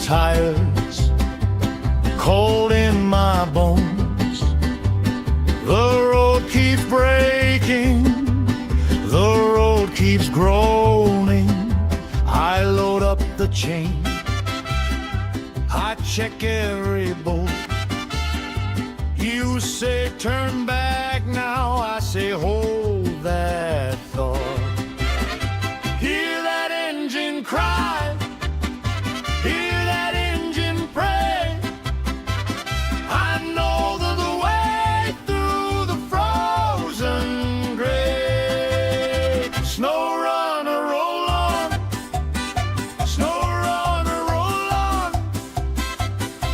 tires, cold in my bones. The road keeps breaking, the road keeps groaning. I load up the chain, I check every bolt. You say turn back now, I say hold that thought. Hear that engine cry, hear that engine pray. I know the way through the frozen gray. Snowrunner, roll on, Snowrunner, roll on.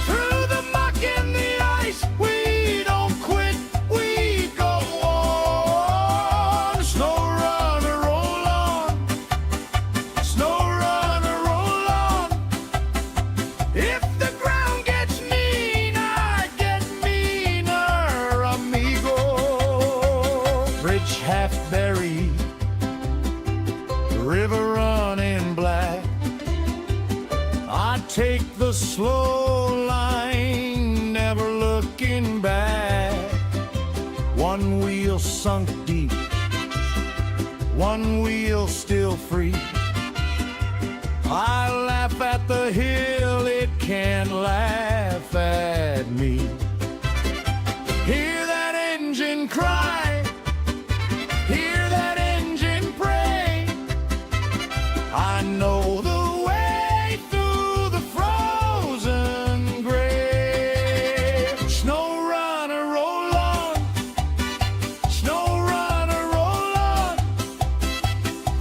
Through the muck and the ice, we don't quit, we go on. Snowrunner, roll on, Snowrunner, roll on. If the ground gets mean, I get meaner, amigo. Bridge half buried, the river running black. I take the slow line, never looking back. One wheel sunk deep, one wheel still free. I laugh at the hill, it can't laugh at me. Hear that engine cry, hear that engine pray. I know the way through the frozen gray. Snowrunner, roll on, Snowrunner, roll on.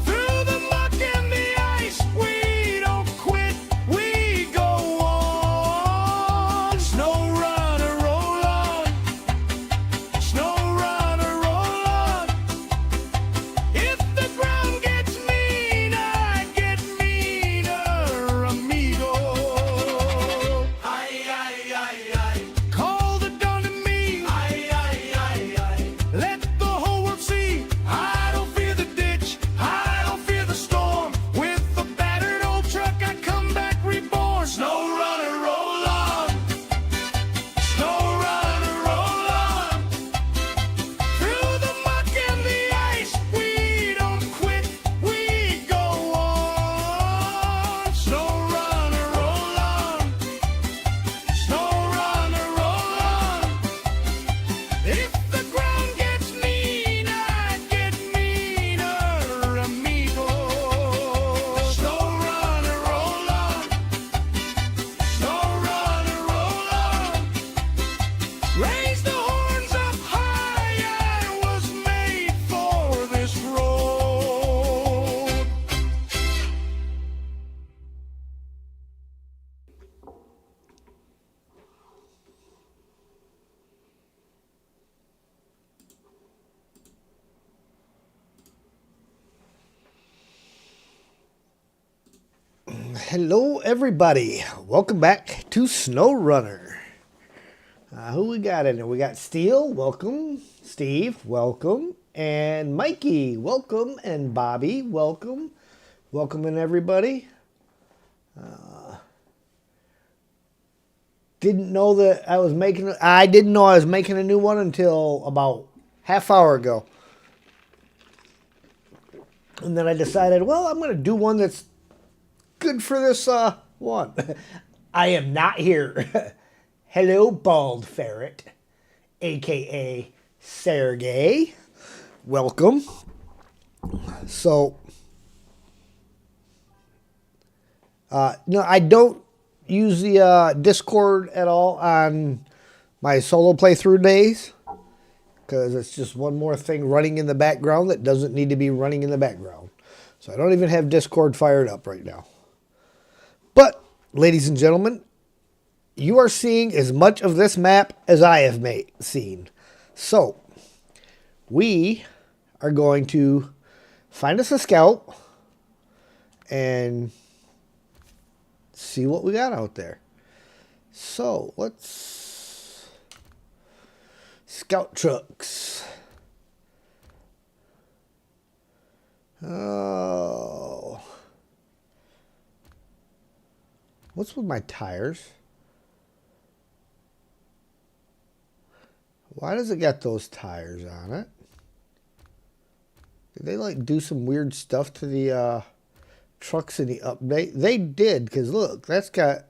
Through the muck and the ice, we don't quit, we go on. Snowrunner, roll on, Snowrunner, roll on. If the ground gets mean, I get meaner, amigo. Aye, aye, aye, aye. Call the dawn to me. Aye, aye, aye, aye. Let the whole world see. I don't fear the ditch, I don't fear the storm. With a battered old truck, I come back reborn. Snowrunner, roll on, Snowrunner, roll on. Through the muck and the ice, we don't quit, we go on. Snowrunner, roll on, Snowrunner, roll on. If the ground gets mean, I get meaner, amigo. Snowrunner, roll on, Snowrunner, roll on. Raise the horns up high, I was made for this road. Hello, everybody. Welcome back to Snowrunner. Who we got in there? We got Steele. Welcome. Steve. Welcome. And Mikey. Welcome. And Bobby. Welcome. Welcome in, everybody. Didn't know that I was making. I didn't know I was making a new one until about half hour ago. And then I decided, well, I'm going to do one that's good for this one. I am not here. Hello, Bald Ferret, a.k.a. Sergey. Welcome. So, no, I don't use the Discord at all on my solo playthrough days, because it's just one more thing running in the background that doesn't need to be running in the background. So I don't even have Discord fired up right now. But, ladies and gentlemen, you are seeing as much of this map as I have seen. So, we are going to find us a scout and see what we got out there. So, let's... Scout trucks. Oh... What's with my tires? Why does it got those tires on it? Did they like do some weird stuff to the trucks in the update? They did, because look, that's got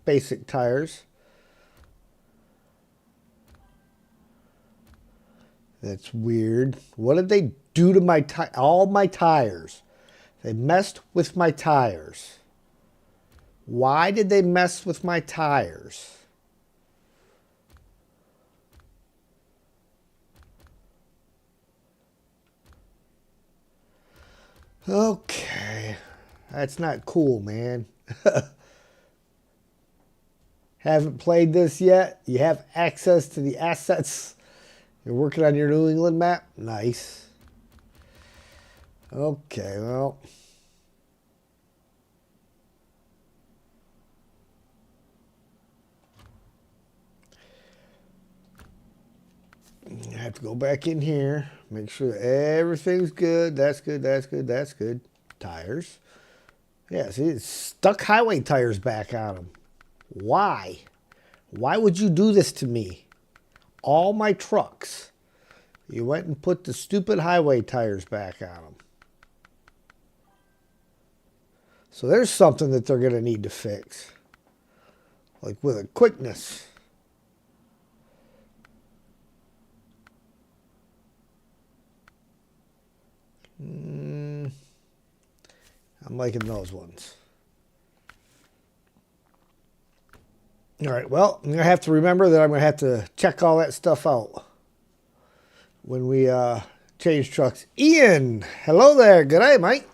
basic tires. That's weird. What did they do to my all my tires? They messed with my tires. Why did they mess with my tires? Okay. That's not cool, man. Haven't played this yet? You have access to the assets? You're working on your New England map? Nice. Okay, well. I have to go back in here. Make sure everything's good. That's good, that's good, that's good. Tires. Yeah, see, it's stuck highway tires back on them. Why? Why would you do this to me? All my trucks. You went and put the stupid highway tires back on them. So there's something that they're going to need to fix. Like with a quickness. I'm liking those ones. All right, well, I'm going to have to remember that I'm going to have to check all that stuff out when we change trucks. Ian, hello there. Good day, mate.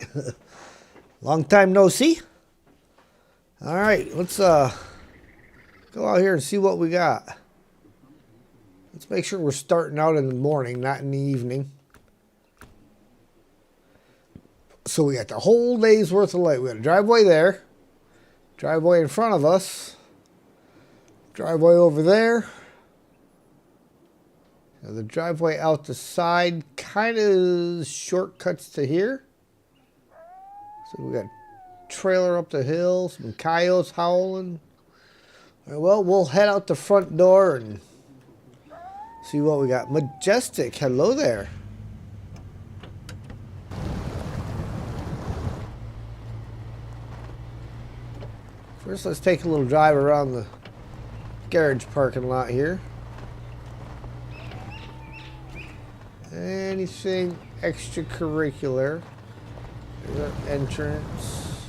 Long time no see. All right, let's go out here and see what we got. Let's make sure we're starting out in the morning, not in the evening. So we got the whole day's worth of light. We got a driveway there, driveway in front of us, driveway over there. Now the driveway out the side kind of shortcuts to here. So we got trailer up the hill, some coyotes howling. All right, well, we'll head out the front door and see what we got. Majestic, hello there. First, let's take a little drive around the garage parking lot here. Anything extracurricular? There's our entrance.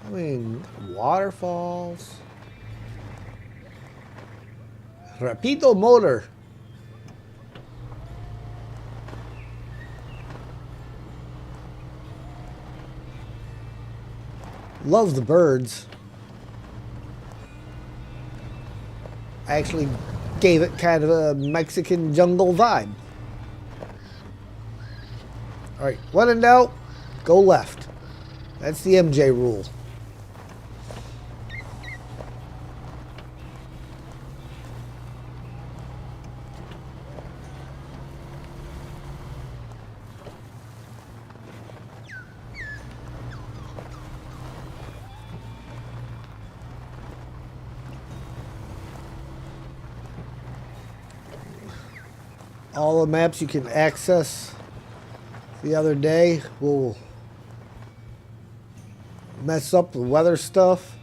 I mean, waterfalls. Rapido motor. Love the birds. I actually gave it kind of a Mexican jungle vibe. All right, when in doubt, go left. That's the MJ rule. All the maps you can access the other day will mess up the weather stuff.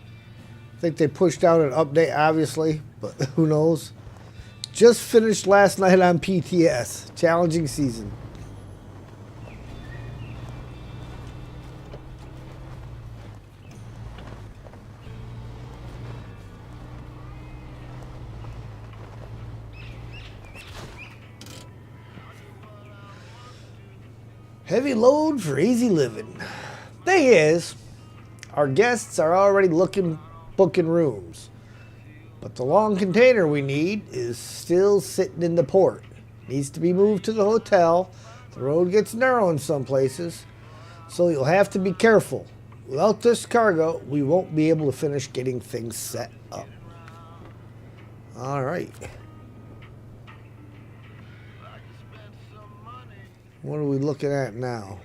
I think they pushed out an update, obviously, but who knows. Just finished last night on PTS. Challenging season. Heavy load for easy living. Thing is, our guests are already booking rooms. But the long container we need is still sitting in the port. Needs to be moved to the hotel. The road gets narrow in some places, so you'll have to be careful. Without this cargo, we won't be able to finish getting things set up. All right. What are we looking at now?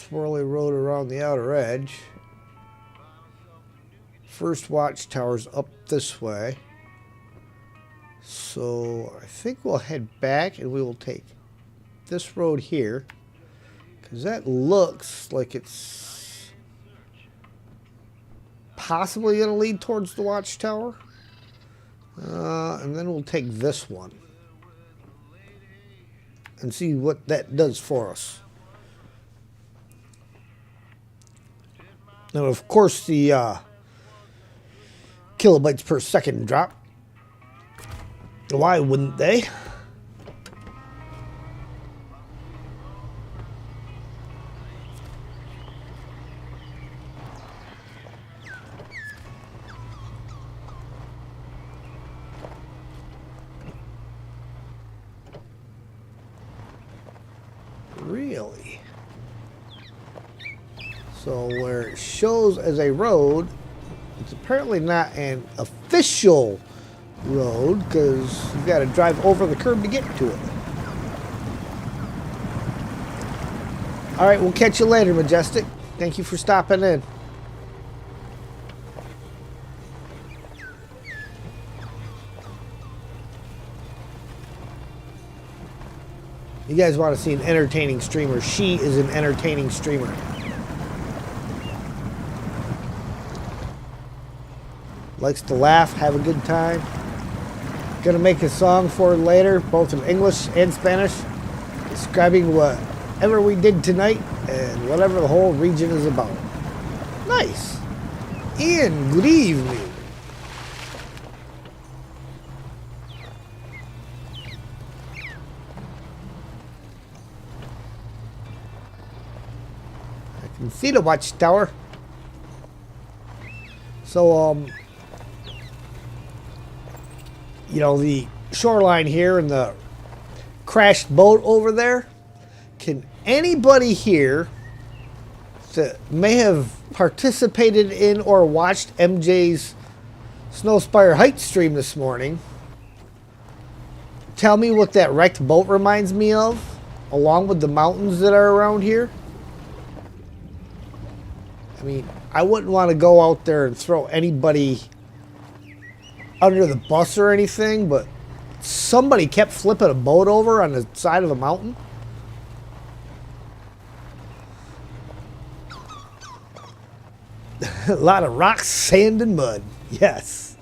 swirly road around the outer edge. First watchtower's up this way. So I think we'll head back and we will take this road here. Because that looks like it's possibly going to lead towards the watchtower. And then we'll take this one. And see what that does for us. Now, of course, the kilobytes per second drop. Why wouldn't they? Really? So where it shows as a road, it's apparently not an official road because you've got to drive over the curb to get to it. All right, we'll catch you later, Majestic. Thank you for stopping in. You guys want to see an entertaining streamer? She is an entertaining streamer. Likes to laugh, have a good time. Gonna make a song for her later, both in English and Spanish, describing whatever we did tonight and whatever the whole region is about. Nice. Ian, good evening. I can see the watchtower. So, you know, the shoreline here and the crashed boat over there. Can anybody here that may have participated in or watched MJ's Snowspire Heights stream this morning tell me what that wrecked boat reminds me of, along with the mountains that are around here? I mean, I wouldn't want to go out there and throw anybody under the bus or anything, but somebody kept flipping a boat over on the side of a mountain. A lot of rocks, sand, and mud. Yes.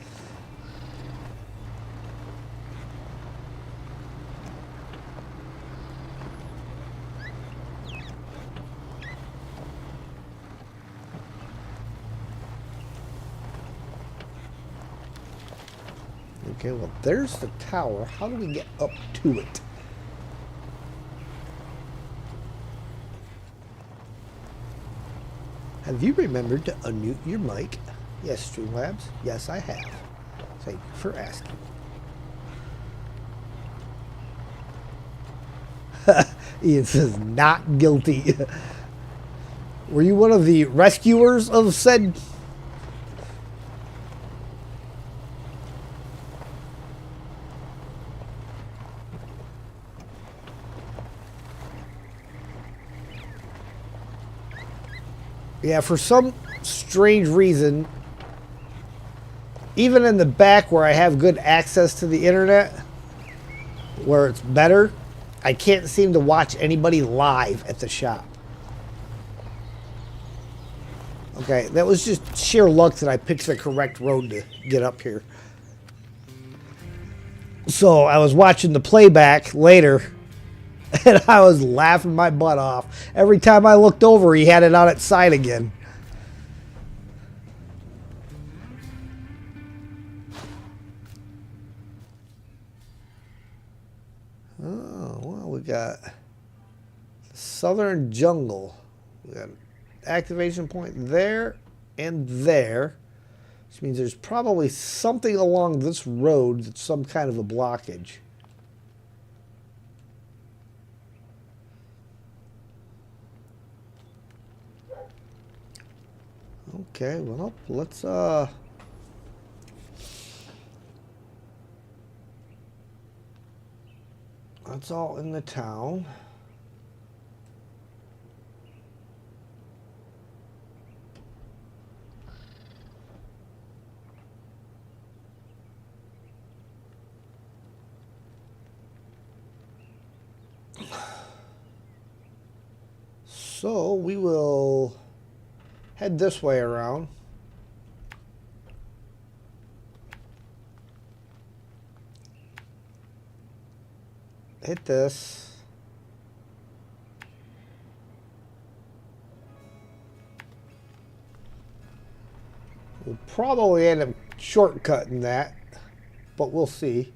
Okay, well, there's the tower. How do we get up to it? Have you remembered to unmute your mic? Yes, Streamlabs. Yes, I have. Thank you for asking. Ian says, not guilty. Were you one of the rescuers of said... Yeah, for some strange reason, even in the back where I have good access to the internet, where it's better, I can't seem to watch anybody live at the shop. Okay, that was just sheer luck that I picked the correct road to get up here. So I was watching the playback later, and I was laughing my butt off. Every time I looked over, he had it on its side again. Oh, well, we got Southern Jungle. We got an activation point there and there, which means there's probably something along this road that's some kind of a blockage. Okay, well, let's that's all in the town. So we will head this way around. Hit this. We'll probably end up shortcutting that, but we'll see.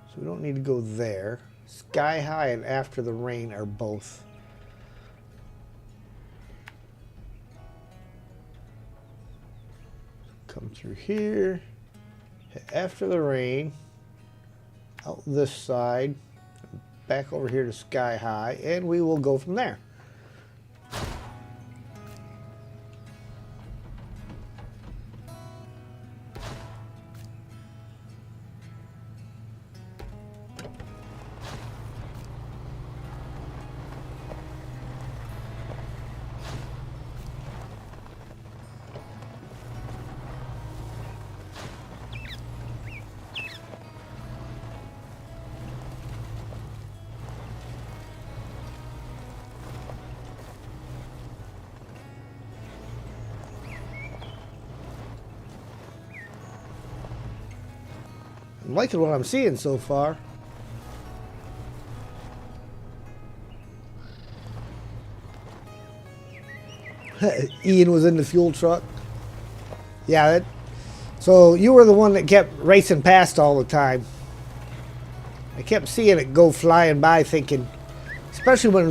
So we don't need to go there. Sky High and After the Rain are both. Come through here, hit After the Rain, out this side, back over here to Sky High, and we will go from there. I'm liking what I'm seeing so far. Ian was in the fuel truck. Yeah, so you were the one that kept racing past all the time. I kept seeing it go flying by, thinking, especially when it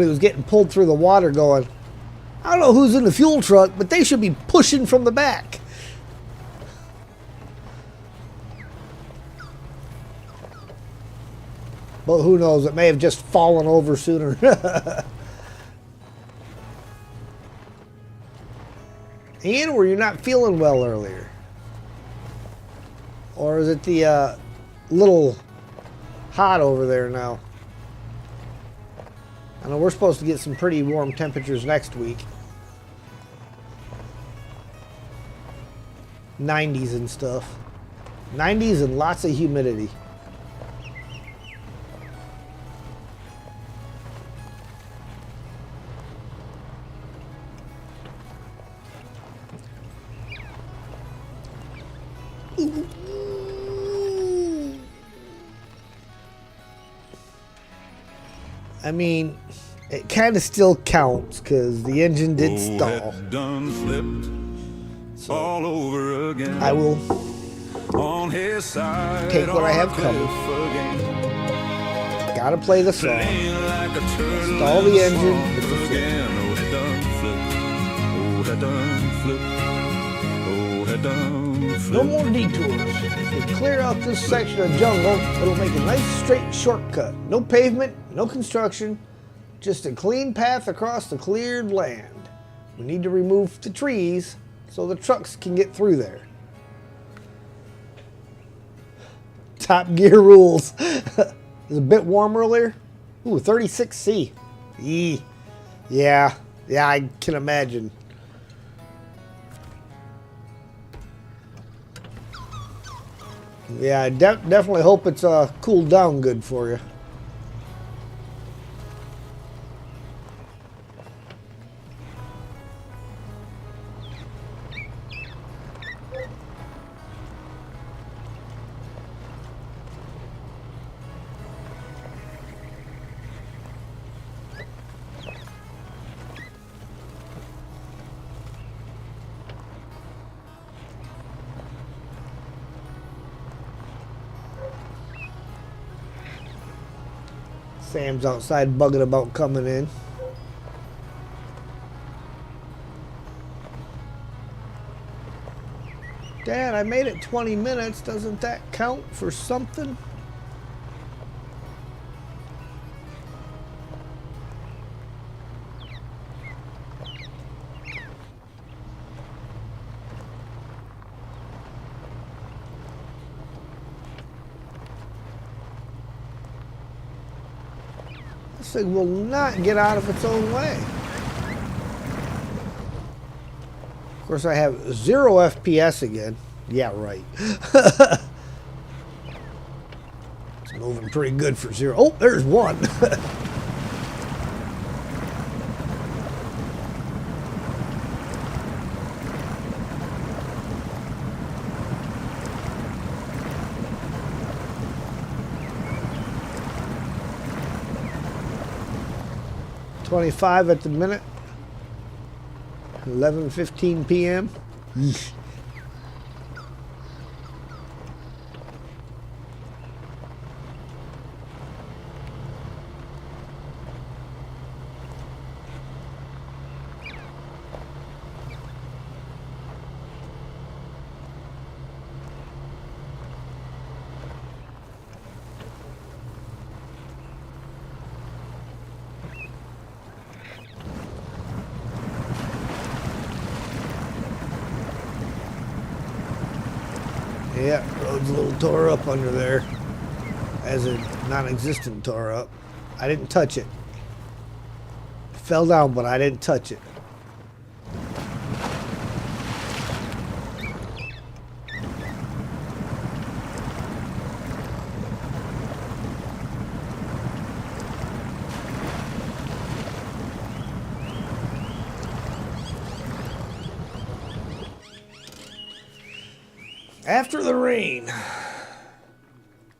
was getting pulled through the water, going, I don't know who's in the fuel truck, but they should be pushing from the back. But who knows, it may have just fallen over sooner. Ian, were you not feeling well earlier? Or is it the little hot over there now? I know we're supposed to get some pretty warm temperatures next week. 90s and stuff. 90s and lots of humidity. I mean, it kind of still counts because the engine did stall. Done flipped So all over again. I will On his side, take what I have coming. Gotta play the song. Install the engine. It's a flip. Oh, it done flipped. Oh, it done flipped. Oh, it done flipped. No more detours. We clear out this section of jungle. It'll make a nice straight shortcut. No pavement, no construction, just a clean path across the cleared land. We need to remove the trees so the trucks can get through there. Top Gear rules. It's a bit warm earlier. Ooh, 36C. Eee. Yeah, I can imagine. Yeah, I definitely hope it's cooled down good for you. Sam's outside bugging about coming in. Dad, I made it 20 minutes. Doesn't that count for something? This thing will not get out of its own way. Of course, I have 0 FPS again. Yeah, right. It's moving pretty good for 0. Oh, there's 1. 25 at the minute. 11:15 p.m. Yeesh. Yeah, road's a little tore up under there. As a non-existent tore up. I didn't touch it. It fell down, but I didn't touch it. After the rain,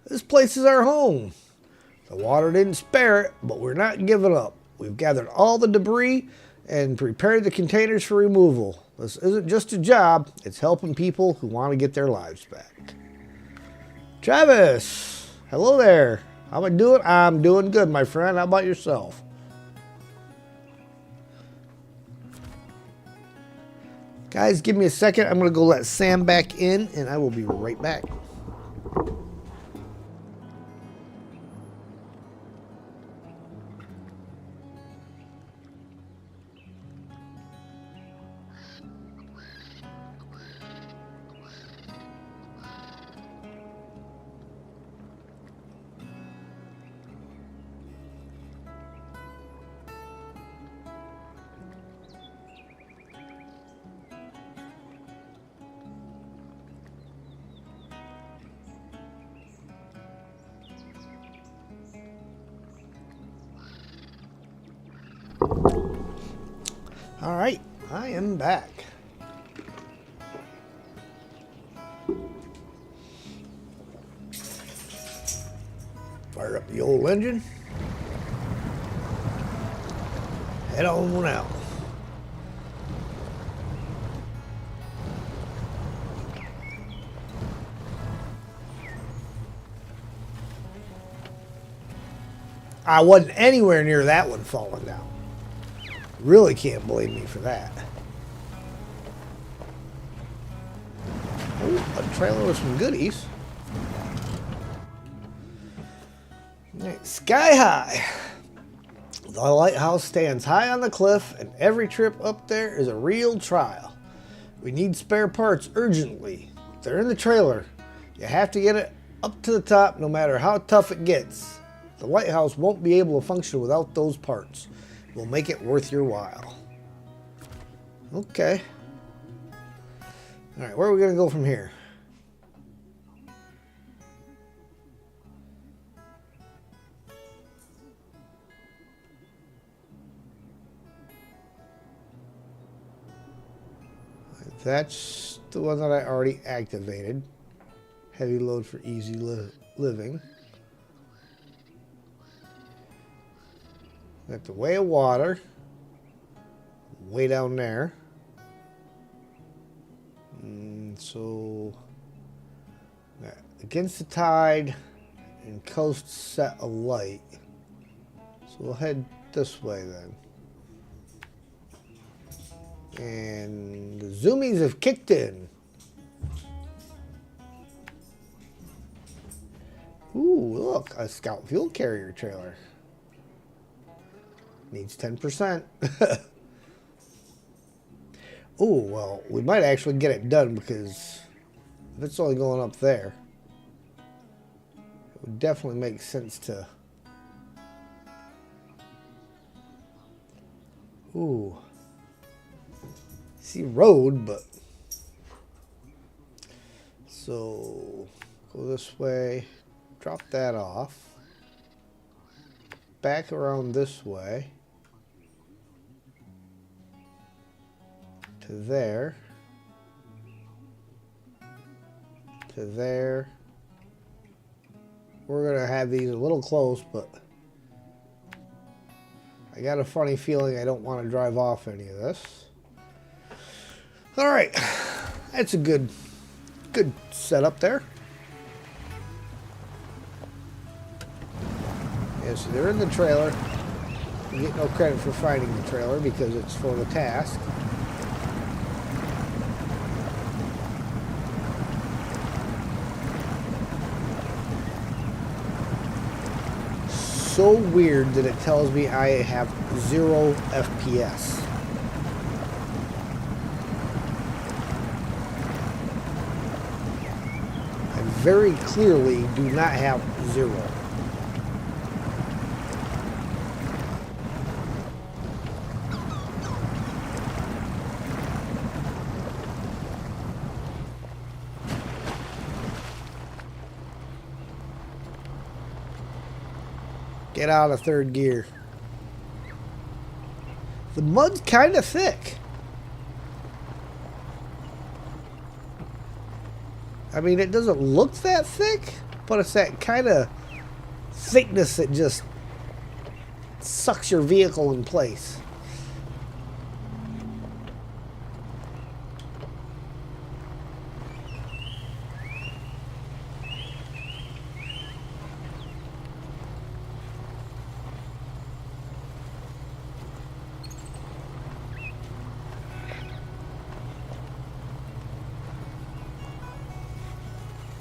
this place is our home. The water didn't spare it, but we're not giving up. We've gathered all the debris and prepared the containers for removal. This isn't just a job, it's helping people who want to get their lives back. Travis, hello there. How am I doing? I'm doing good, my friend. How about yourself? Guys, give me a second. I'm going to go let Sam back in, and I will be right back. All right, I am back. Fire up the old engine. Head on out. I wasn't anywhere near that one falling down. Really can't blame me for that. Oh, a trailer with some goodies. All right, sky high. The lighthouse stands high on the cliff, and every trip up there is a real trial. We need spare parts urgently. They're in the trailer. You have to get it up to the top no matter how tough it gets. The lighthouse won't be able to function without those parts. We'll make it worth your while. Okay. All right, where are we going to go from here? That's the one that I already activated. Heavy load for easy living. Got the way of water. Way down there. So against the tide and coast set alight. So we'll head this way then. And the zoomies have kicked in. Ooh, look, a Scout fuel carrier trailer. Needs 10%. Oh, well, we might actually get it done because if it's only going up there, it would definitely make sense to... Ooh. See road, but so go this way, drop that off, back around this way to there, to there. We're gonna have these a little close, but I got a funny feeling I don't want to drive off any of this. All right, that's a good setup there. Yeah, so they're in the trailer. You get no credit for finding the trailer because it's for the task. So weird that it tells me I have 0 FPS. I very clearly do not have 0. Get out of third gear. The mud's kind of thick. I mean, it doesn't look that thick, but it's that kind of thickness that just sucks your vehicle in place.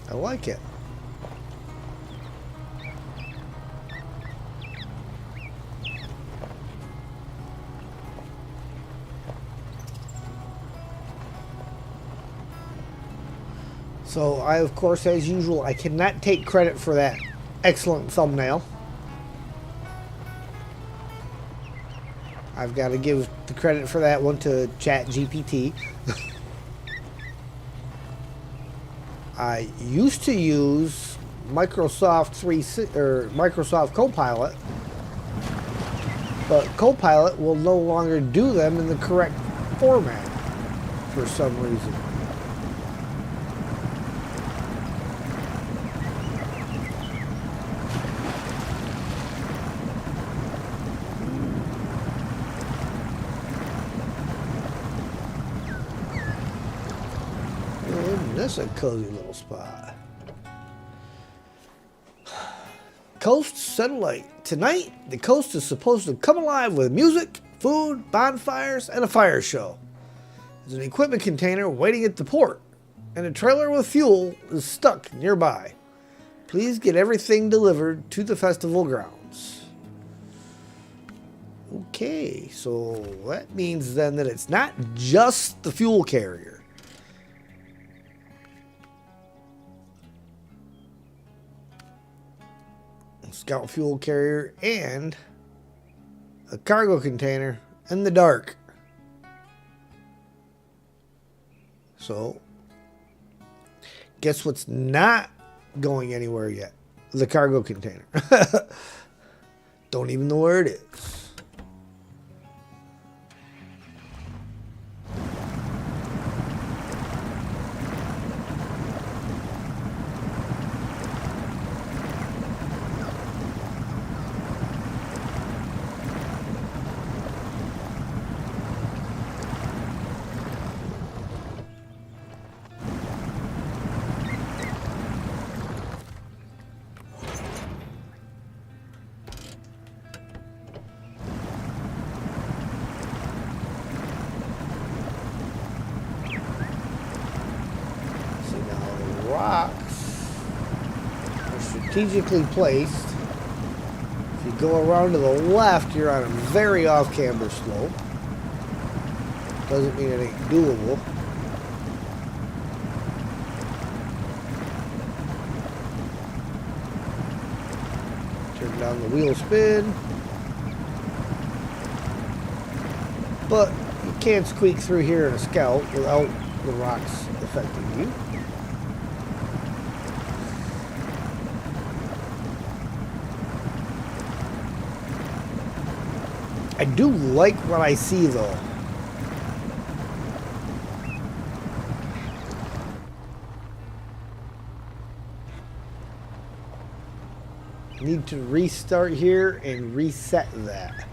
I like it. So I, of course, as usual, I cannot take credit for that excellent thumbnail. I've got to give the credit for that one to ChatGPT. I used to use Microsoft Microsoft Copilot, but Copilot will no longer do them in the correct format for some reason. That's a cozy little spot. Coast Satellite. Tonight, the coast is supposed to come alive with music, food, bonfires, and a fire show. There's an equipment container waiting at the port, and a trailer with fuel is stuck nearby. Please get everything delivered to the festival grounds. Okay, so that means then that it's not just the fuel carrier. Scout fuel carrier and a cargo container in the dark. So, guess what's not going anywhere yet? The cargo container. Don't even know where it is. Rocks are strategically placed. If you go around to the left, you're on a very off-camber slope. Doesn't mean it ain't doable. Turn down the wheel spin. But you can squeak through here in a Scout without the rocks affecting you. I do like what I see though. Need to restart here and reset that.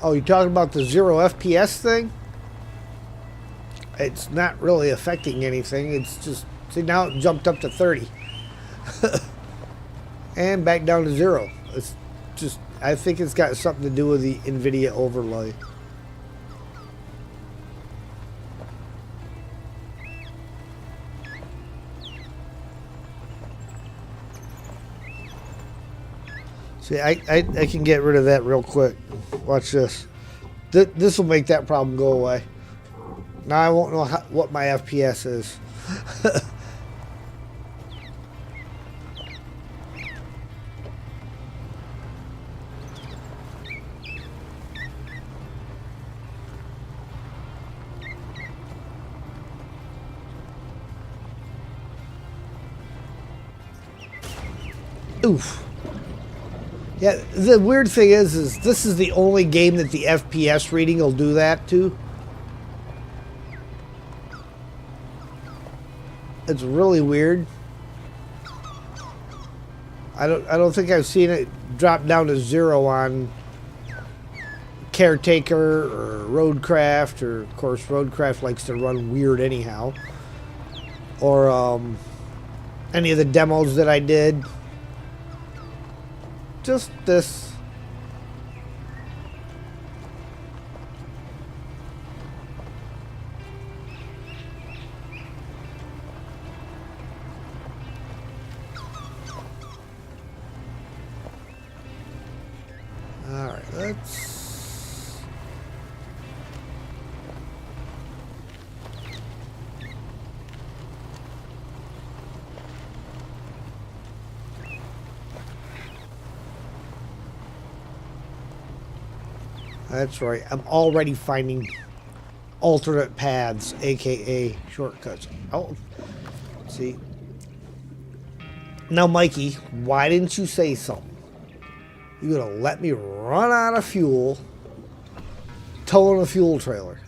Oh, you're talking about the 0 FPS thing? It's not really affecting anything. It's just, see, now it jumped up to 30. And back down to 0. It's just, I think it's got something to do with the NVIDIA overlay. See, I can get rid of that real quick. Watch this. This will make that problem go away. Now I won't know what my FPS is. Oof. Yeah, the weird thing is this is the only game that the FPS reading will do that to. It's really weird. I don't think I've seen it drop down to 0 on Caretaker or Roadcraft, or of course Roadcraft likes to run weird anyhow. Or any of the demos that I did. Just this. All right, let's. That's right. I'm already finding alternate paths, aka shortcuts. Oh, see. Now, Mikey, why didn't you say something? You're gonna let me run out of fuel, towing a fuel trailer.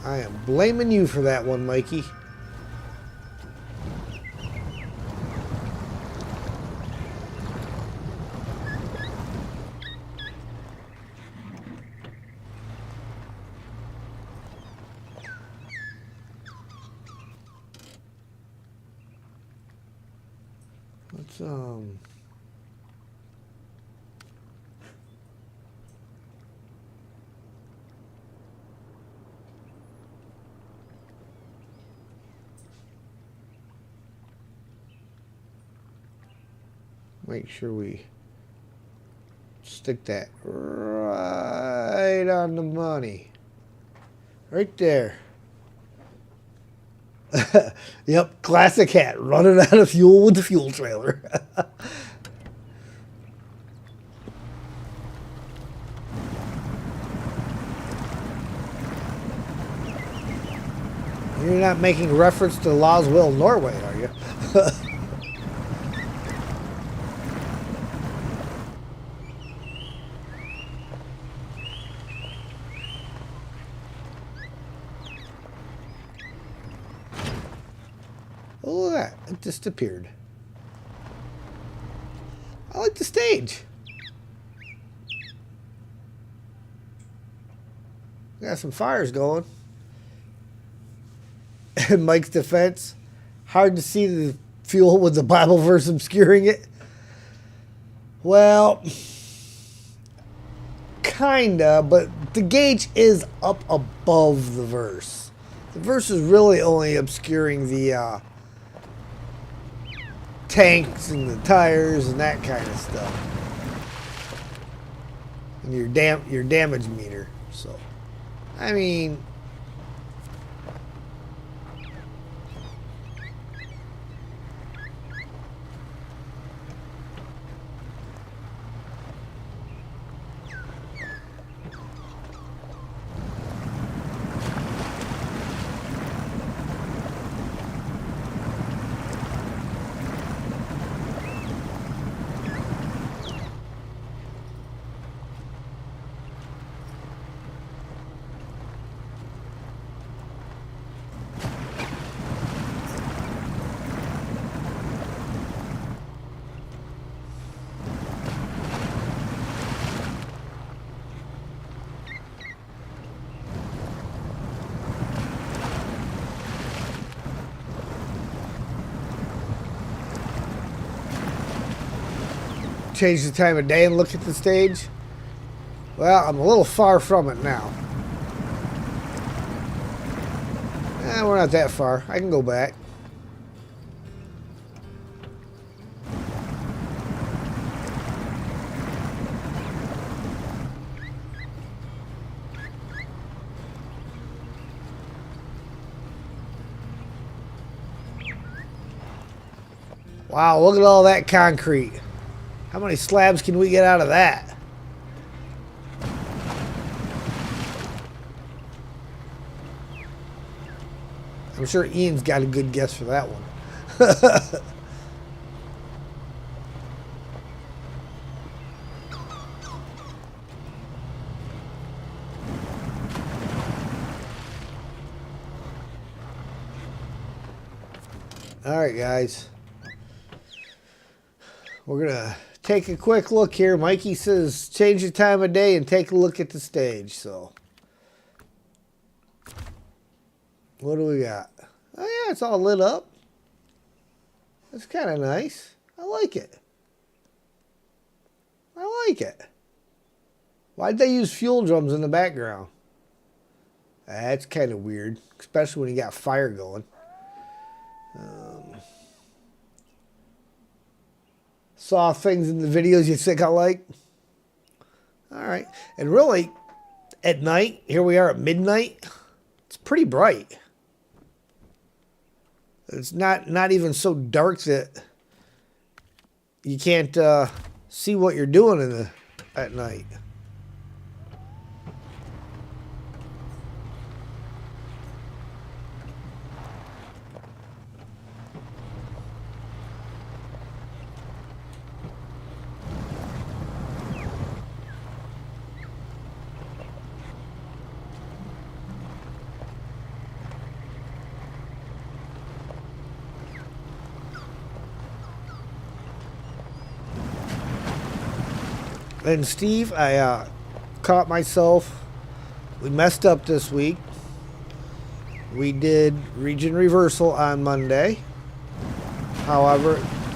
I am blaming you for that one, Mikey. Let's make sure we stick that right on the money. Right there. Yep, classic hat. Running out of fuel with the fuel trailer. You're not making reference to Loswell, Norway, are you? Oh, look at that. It disappeared. I like the stage. Got some fires going. In Mike's defense, hard to see the fuel with the Bible verse obscuring it. Well, kinda, but the gauge is up above the verse. The verse is really only obscuring the tanks and the tires and that kind of stuff, and your damage meter. So, I mean, change the time of day and look at the stage? Well, I'm a little far from it now. We're not that far. I can go back. Wow, look at all that concrete. How many slabs can we get out of that? I'm sure Ian's got a good guess for that one. All right, guys. We're going to take a quick look here. Mikey says change the time of day and take a look at the stage. So, what do we got? Oh, yeah, it's all lit up. That's kind of nice. I like it. I like it. Why'd they use fuel drums in the background? That's kind of weird, especially when you got fire going. Saw things in the videos you think I like. All right. And really, at night, here we are at midnight, it's pretty bright. It's not even so dark that you can't see what you're doing at night. And Steve, I caught myself. We messed up this week. We did region reversal on Monday. However,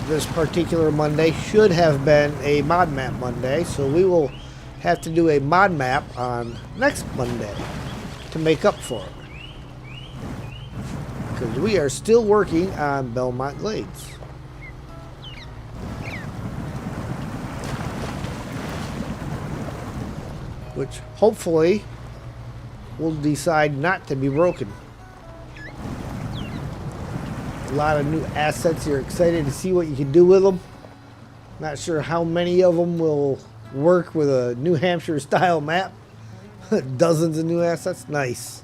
this particular Monday should have been a mod map Monday, so we will have to do a mod map on next Monday to make up for it. Because we are still working on Belmont Glades. Which hopefully will decide not to be broken. A lot of new assets. You're excited to see what you can do with them. Not sure how many of them will work with a New Hampshire style map. Dozens of new assets. Nice.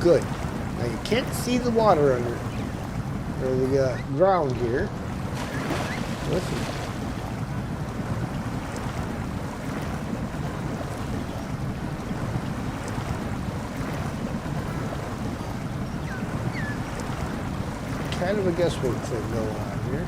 Good. Now you can't see the water under or the ground here. Listen. Kind of a guesswork thing going on here.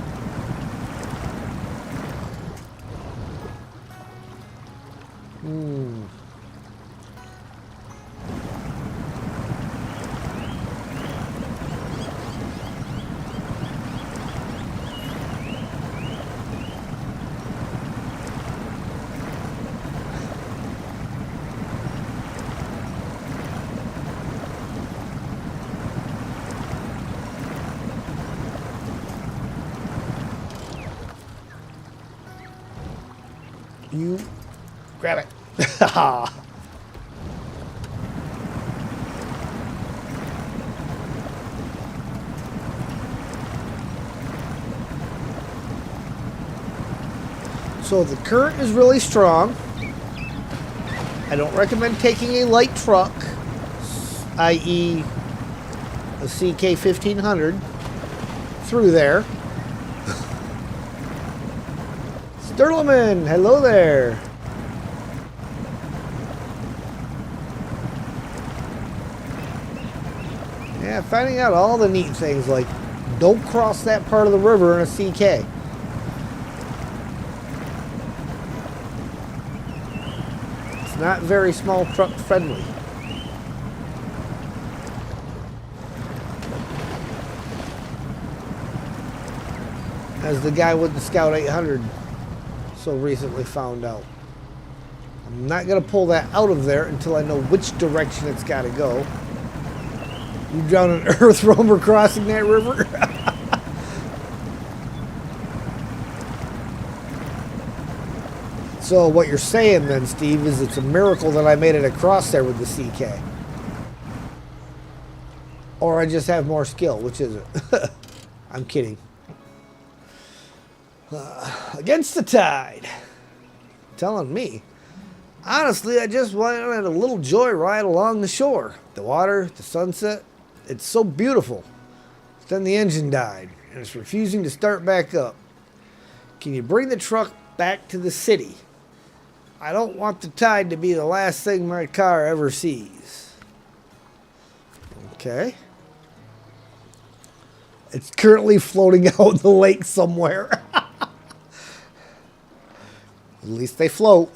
You grab it. So the current is really strong. I don't recommend taking a light truck, i.e. a CK1500, through there. Sturleman, hello there. Yeah, finding out all the neat things like don't cross that part of the river in a CK. not very small truck friendly. As the guy with the Scout 800 so recently found out. I'm not going to pull that out of there until I know which direction it's got to go. You drown an earth roamer crossing that river? So what you're saying then, Steve, is it's a miracle that I made it across there with the CK. Or I just have more skill, which is it? I'm kidding. Against the tide. Telling me. Honestly, I just wanted a little joyride along the shore. The water, the sunset. It's so beautiful. Then the engine died, and it's refusing to start back up. Can you bring the truck back to the city? I don't want the tide to be the last thing my car ever sees. Okay. It's currently floating out in the lake somewhere. At least they float.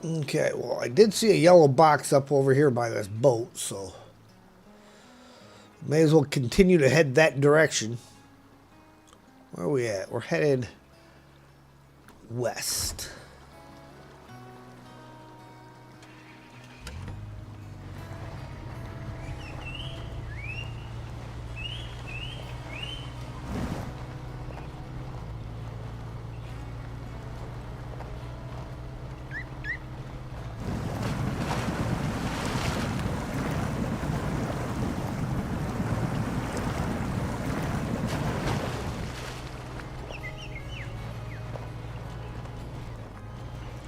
Okay, well, I did see a yellow box up over here by this boat, so may as well continue to head that direction. Where are we at? We're headed west.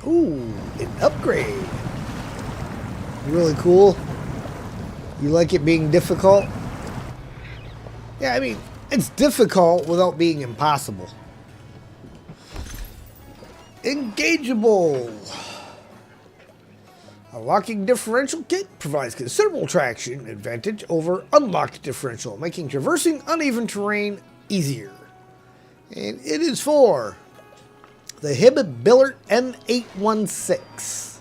Ooh, an upgrade. Really cool. You like it being difficult? Yeah, I mean, it's difficult without being impossible. Engageable. A locking differential kit provides considerable traction advantage over unlocked differential, making traversing uneven terrain easier. And it is for the Hibbett Billert M816.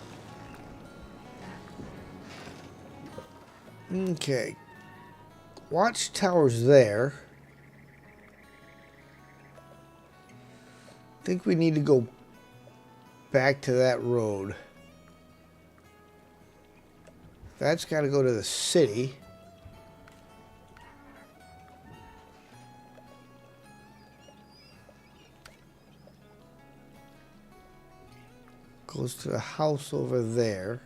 Okay. Watchtower's there. I think we need to go back to that road. That's got to go to the city. Goes to the house over there.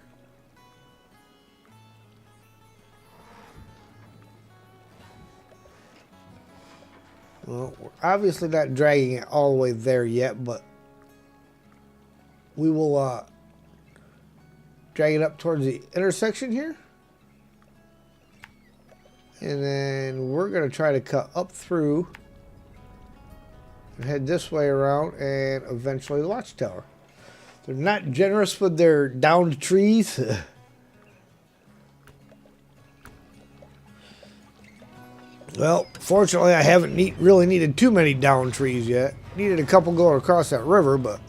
Well, we're obviously not dragging it all the way there yet, but we will drag it up towards the intersection here. And then we're going to try to cut up through and head this way around and eventually the watchtower. They're not generous with their downed trees. Well, fortunately, I haven't really needed too many downed trees yet. Needed a couple going across that river, but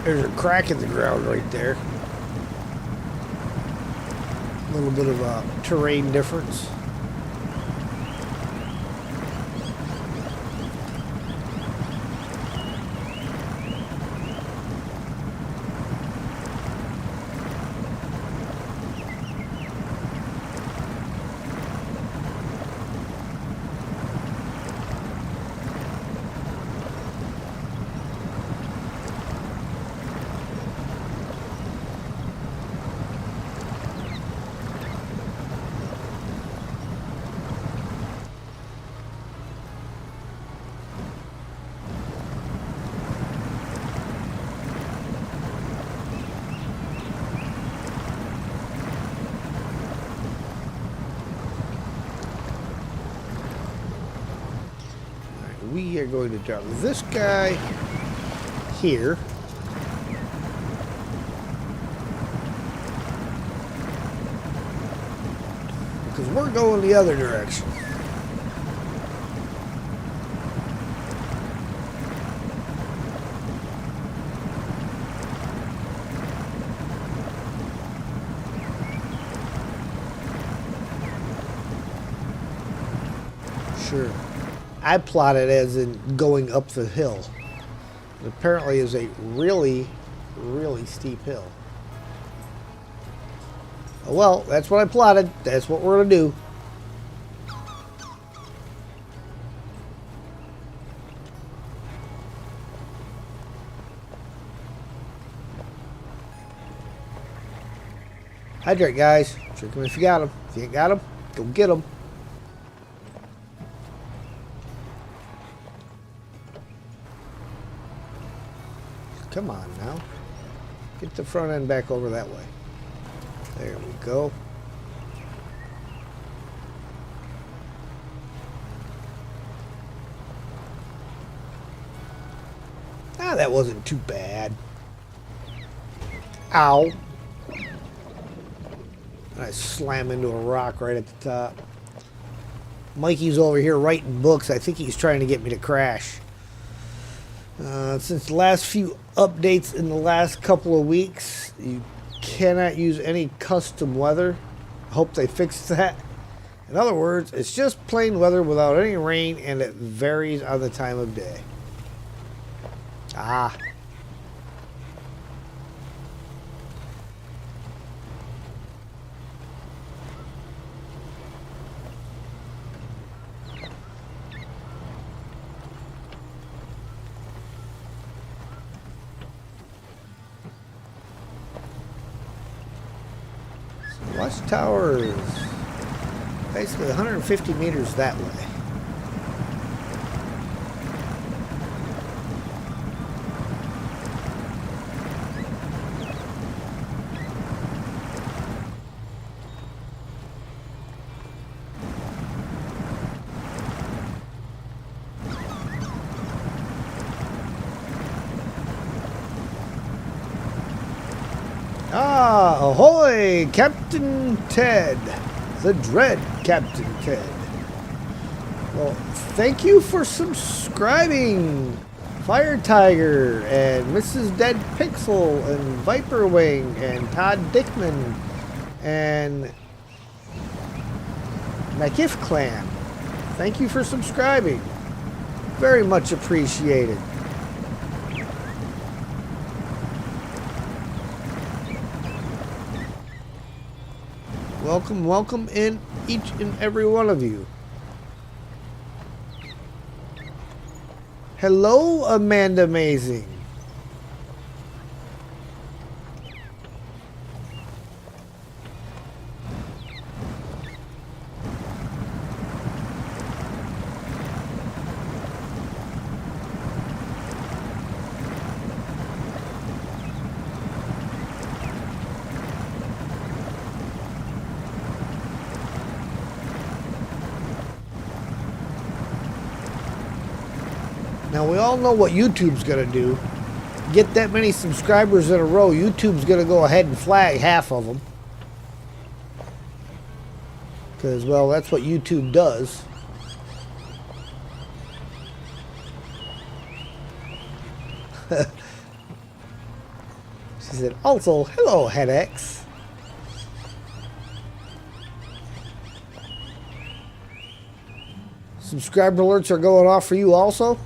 there's a crack in the ground right there. A little bit of a terrain difference. we are going to drop this guy here. Because we're going the other direction. Sure. I plotted as in going up the hill. It apparently is a really, really steep hill. Well, that's what I plotted. That's what we're going to do. Hydrate, guys. Drink them if you got them. If you ain't got them, go get them. Come on now. Get the front end back over that way. There we go. Ah, that wasn't too bad. Ow. And I slam into a rock right at the top. Mikey's over here writing books. I think he's trying to get me to crash. Since the last few updates in the last couple of weeks, you cannot use any custom weather. I hope they fix that. In other words, it's just plain weather without any rain, and it varies on the time of day. Ah. Watchtower is basically 150 meters that way. Ah, ahoy, Captain Ted, the Dread Captain Ted. Well, thank you for subscribing, Fire Tiger, and Mrs. Dead Pixel, and Viper Wing, and Todd Dickman, and McIff Clan. Thank you for subscribing. Very much appreciated. Welcome, welcome in each and every one of you. Hello, Amanda Amazing. Now, we all know what YouTube's going to do. Get that many subscribers in a row, YouTube's going to go ahead and flag half of them. Because, well, that's what YouTube does. She said, also, hello, HeadX. Subscriber alerts are going off for you also?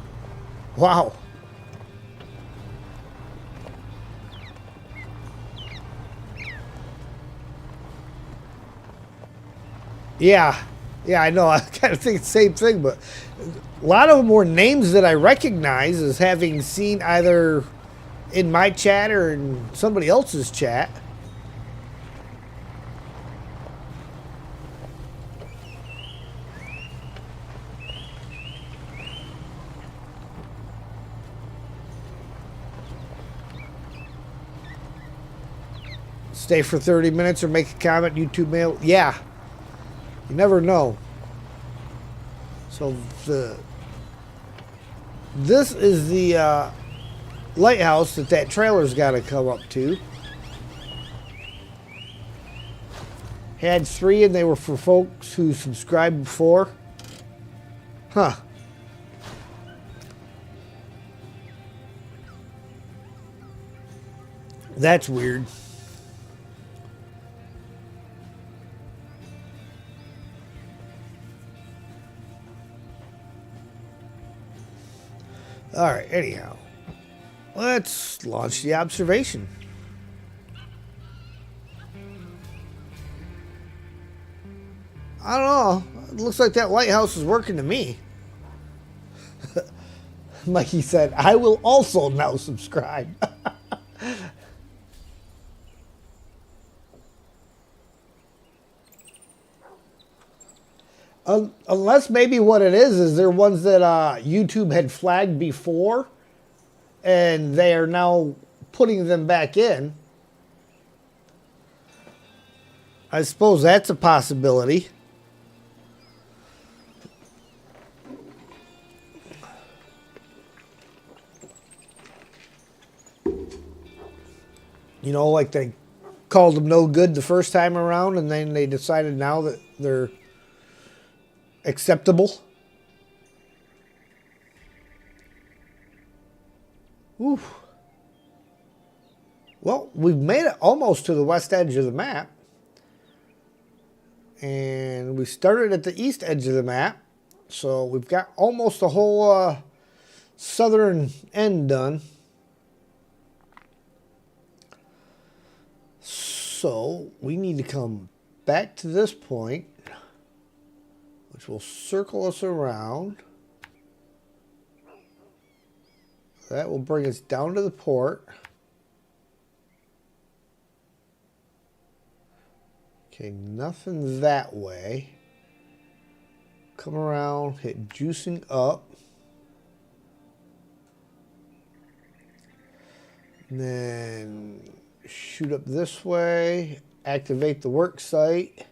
Wow. Yeah, I know. I kind of think the same thing, but a lot of them were names that I recognize as having seen either in my chat or in somebody else's chat. Stay for 30 minutes or make a comment, YouTube mail. Yeah. You never know. So This is the lighthouse that trailer's got to come up to. Had 3 and they were for folks who subscribed before. Huh. That's weird. All right, anyhow. Let's launch the observation. I don't know. It looks like that lighthouse is working to me. Mikey said, I will also now subscribe. Unless maybe what it is they're ones that YouTube had flagged before, and they are now putting them back in. I suppose that's a possibility. You know, like they called them no good the first time around, and then they decided now that they're acceptable. Ooh. Well, we've made it almost to the west edge of the map. And we started at the east edge of the map. So we've got almost the whole southern end done. So we need to come back to this point, which will circle us around. That will bring us down to the port. Okay, nothing that way. Come around, hit juicing up. And then shoot up this way, activate the work site.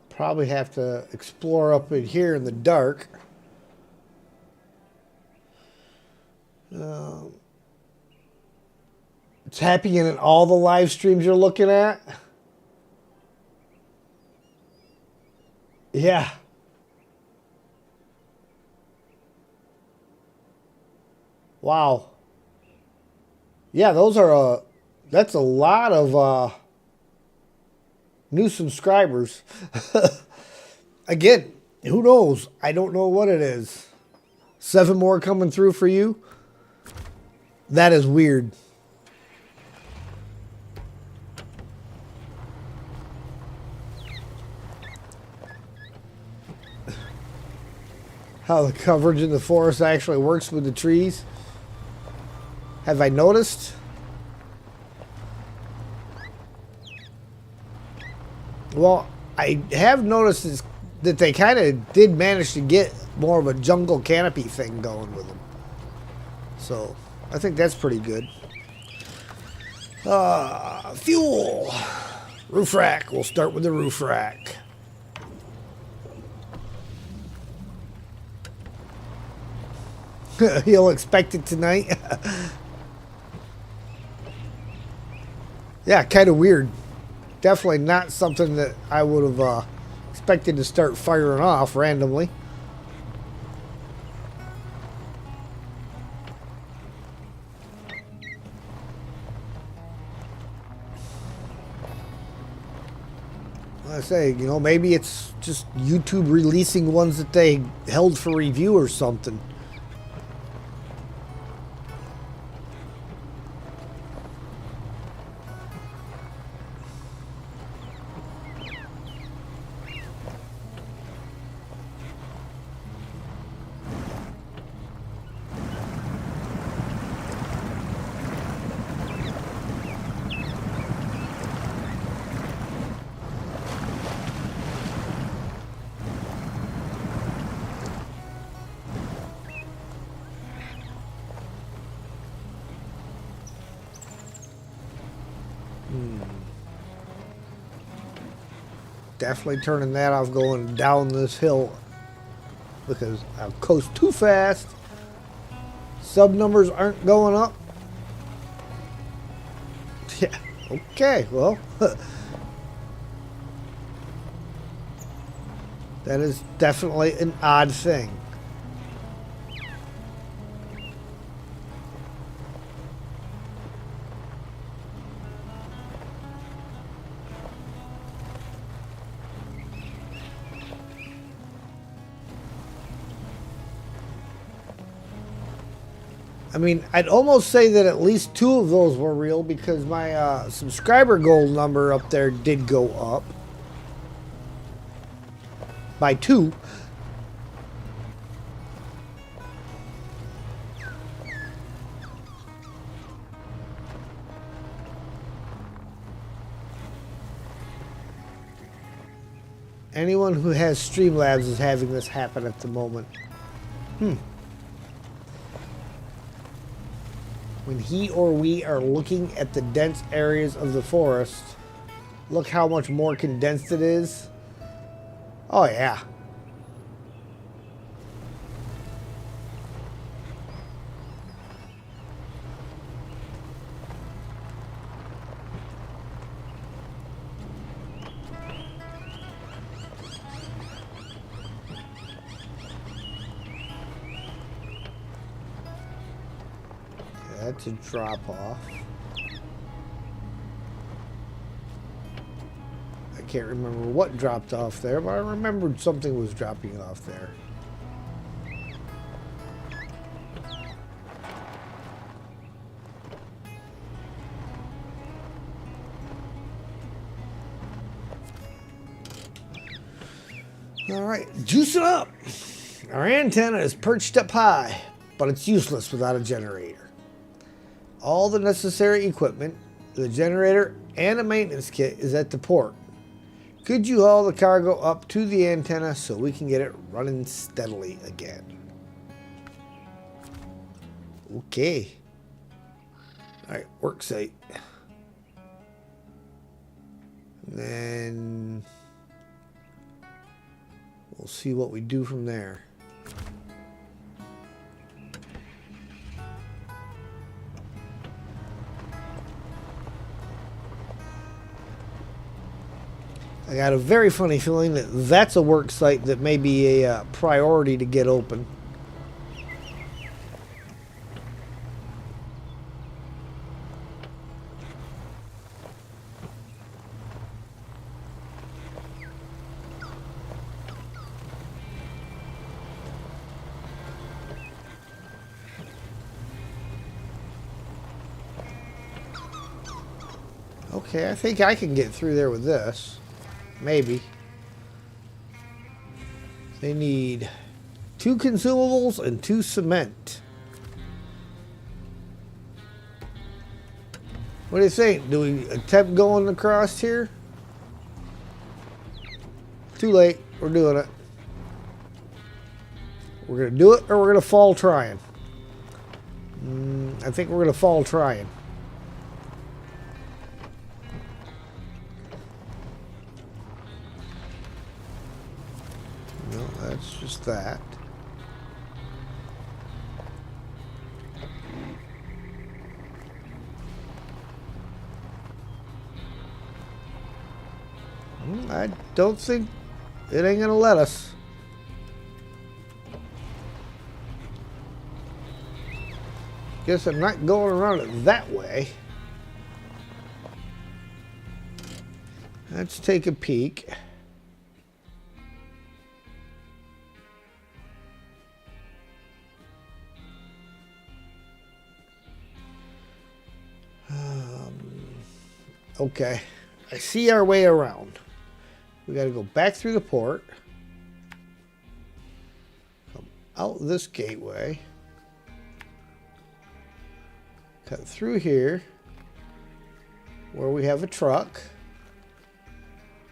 Probably have to explore up in here in the dark. It's happening in all the live streams you're looking at. Yeah. Wow. Yeah, those are that's a lot of new subscribers. Again, who knows? I don't know what it is. 7 more coming through for you. That is weird. How the coverage in the forest actually works with the trees. Have I noticed? Well, I have noticed that they kind of did manage to get more of a jungle canopy thing going with them. So, I think that's pretty good. Fuel. Roof rack. We'll start with the roof rack. He'll expect it tonight. Yeah, kind of weird. Definitely not something that I would have expected to start firing off randomly. I say, you know, maybe it's just YouTube releasing ones that they held for review or something. Definitely turning that off going down this hill because I'll coast too fast. Sub numbers aren't going up. Yeah, okay, well. That is definitely an odd thing. I mean, I'd almost say that at least 2 of those were real because my subscriber goal number up there did go up by 2. Anyone who has Streamlabs is having this happen at the moment. When he or we are looking at the dense areas of the forest, look how much more condensed it is. Oh yeah. That's a drop off. I can't remember what dropped off there, but I remembered something was dropping off there. All right, juice it up. Our antenna is perched up high, but it's useless without a generator. All the necessary equipment, the generator, and a maintenance kit is at the port. Could you haul the cargo up to the antenna so we can get it running steadily again? Okay. Alright, work site. And then we'll see what we do from there. I got a very funny feeling that that's a work site that may be a priority to get open. Okay, I think I can get through there with this. Maybe. They need 2 consumables and 2 cement. What do you think? Do we attempt going across here? Too late. We're doing it. We're going to do it or we're going to fall trying. I think we're going to fall trying. No, that's just that. I don't think it ain't gonna let us. Guess I'm not going around it that way. Let's take a peek. Okay, I see our way around. We got to go back through the port, come out this gateway, cut through here where we have a truck.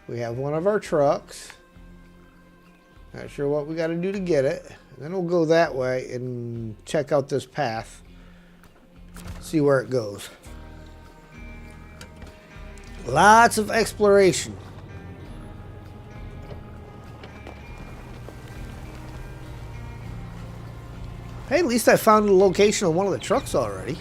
We have one of our trucks. Not sure what we got to do to get it. And then we'll go that way and check out this path, see where it goes. Lots of exploration. Hey, at least I found the location of one of the trucks already.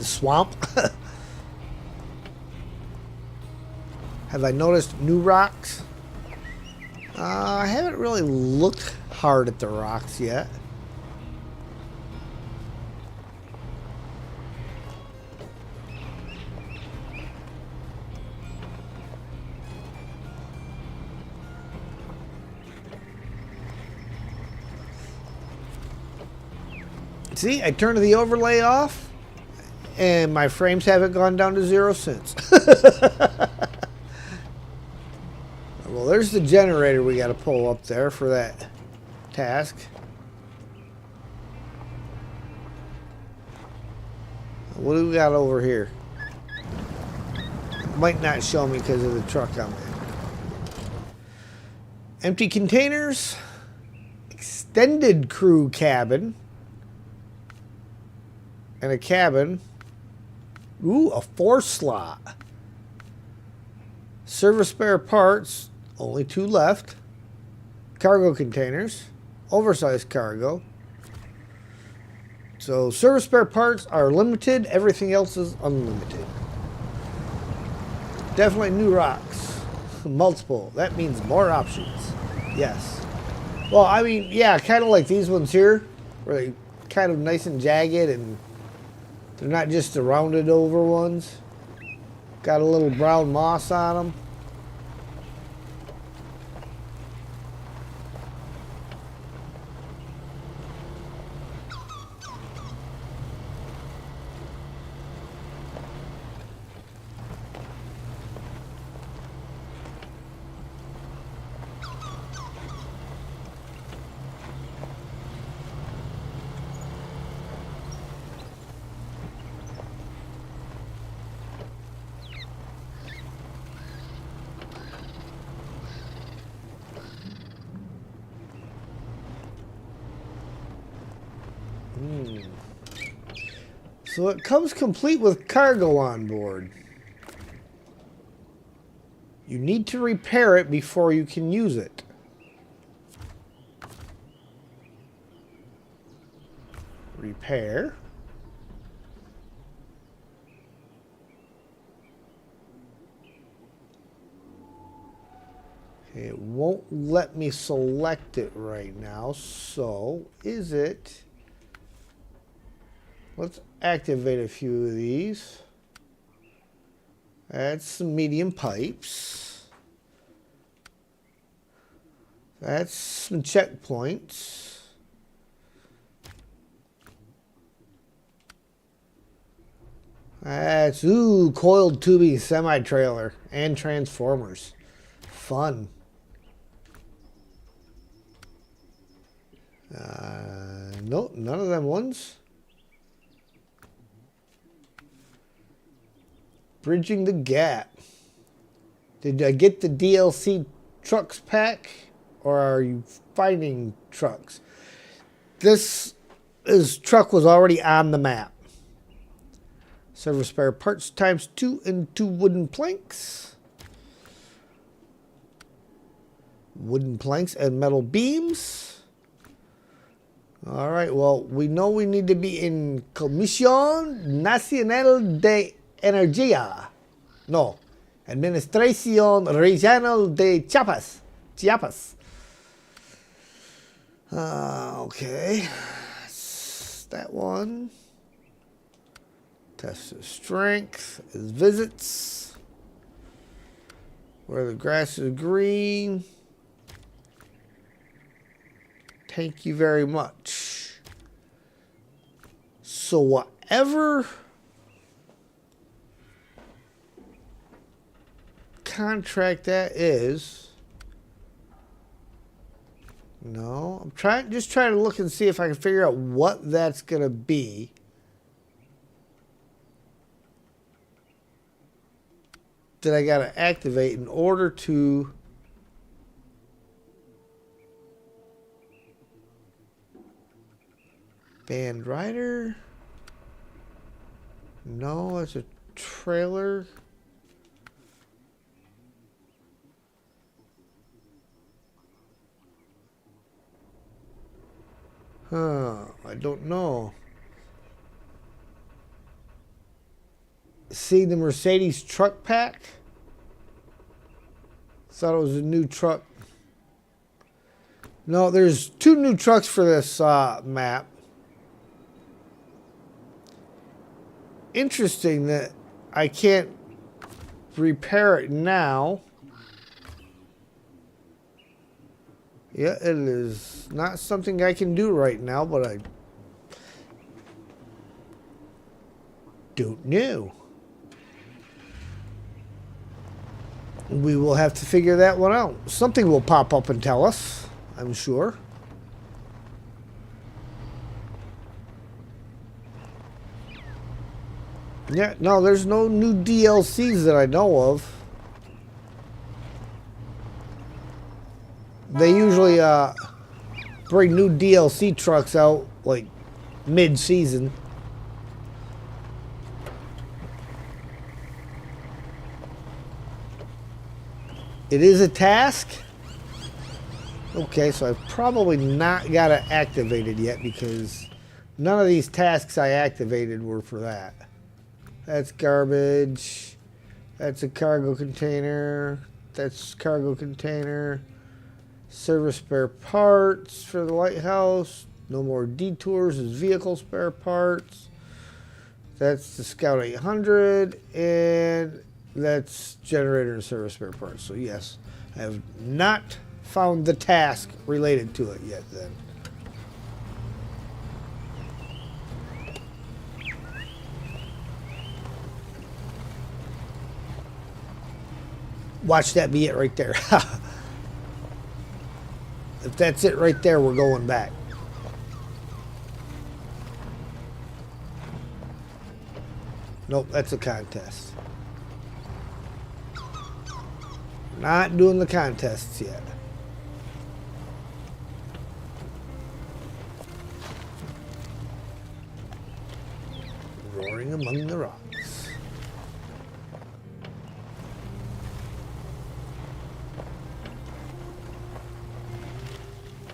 Swamp. Have I noticed new rocks? I haven't really looked hard at the rocks yet. See, I turned the overlay off, and my frames haven't gone down to 0 since. Well, there's the generator we got to pull up there for that task. What do we got over here? Might not show me because of the truck I'm in. Empty containers. Extended crew cabin. And a cabin. Ooh, a 4 slot. Service spare parts. Only 2 left. Cargo containers. Oversized cargo. So service spare parts are limited. Everything else is unlimited. Definitely new rocks. Multiple. That means more options. Yes. Well, I mean, yeah, kind of like these ones here. Where they kind of nice and jagged and they're not just the rounded over ones. Got a little brown moss on them. So it comes complete with cargo on board. You need to repair it before you can use it. Repair. Okay, it won't let me select it right now. So, is it... Let's activate a few of these. That's some medium pipes. That's some checkpoints. That's, ooh, coiled tubing semi-trailer and transformers. Fun. Nope, none of them ones. Bridging the gap. Did I get the DLC trucks pack? Or are you finding trucks? This truck was already on the map. Service spare parts times 2 and 2 wooden planks. Wooden planks and metal beams. Alright, well, we know we need to be in Comisión Nacional de Energía. No. Administración Regional de Chiapas. Chiapas. Okay. That's that one. Test of strength is visits. Where the grass is green. Thank you very much. So whatever contract that is. No, I'm just trying to look and see if I can figure out what that's gonna be. That I gotta activate in order to band rider. No, it's a trailer. I don't know. See the Mercedes truck pack? Thought it was a new truck. No, there's 2 new trucks for this map. Interesting that I can't repair it now. Yeah, it is not something I can do right now, but I don't know. We will have to figure that one out. Something will pop up and tell us, I'm sure. Yeah, no, there's no new DLCs that I know of. They usually bring new DLC trucks out like mid-season. It is a task? Okay, so I've probably not got it activated yet because none of these tasks I activated were for that. That's garbage. That's a cargo container. That's cargo container. Service spare parts for the lighthouse. No more detours is vehicle spare parts. That's the Scout 800. And that's generator and service spare parts. So yes, I have not found the task related to it yet then. Watch that be it right there. If that's it right there, we're going back. Nope, that's a contest. Not doing the contests yet. Roaring among the rocks.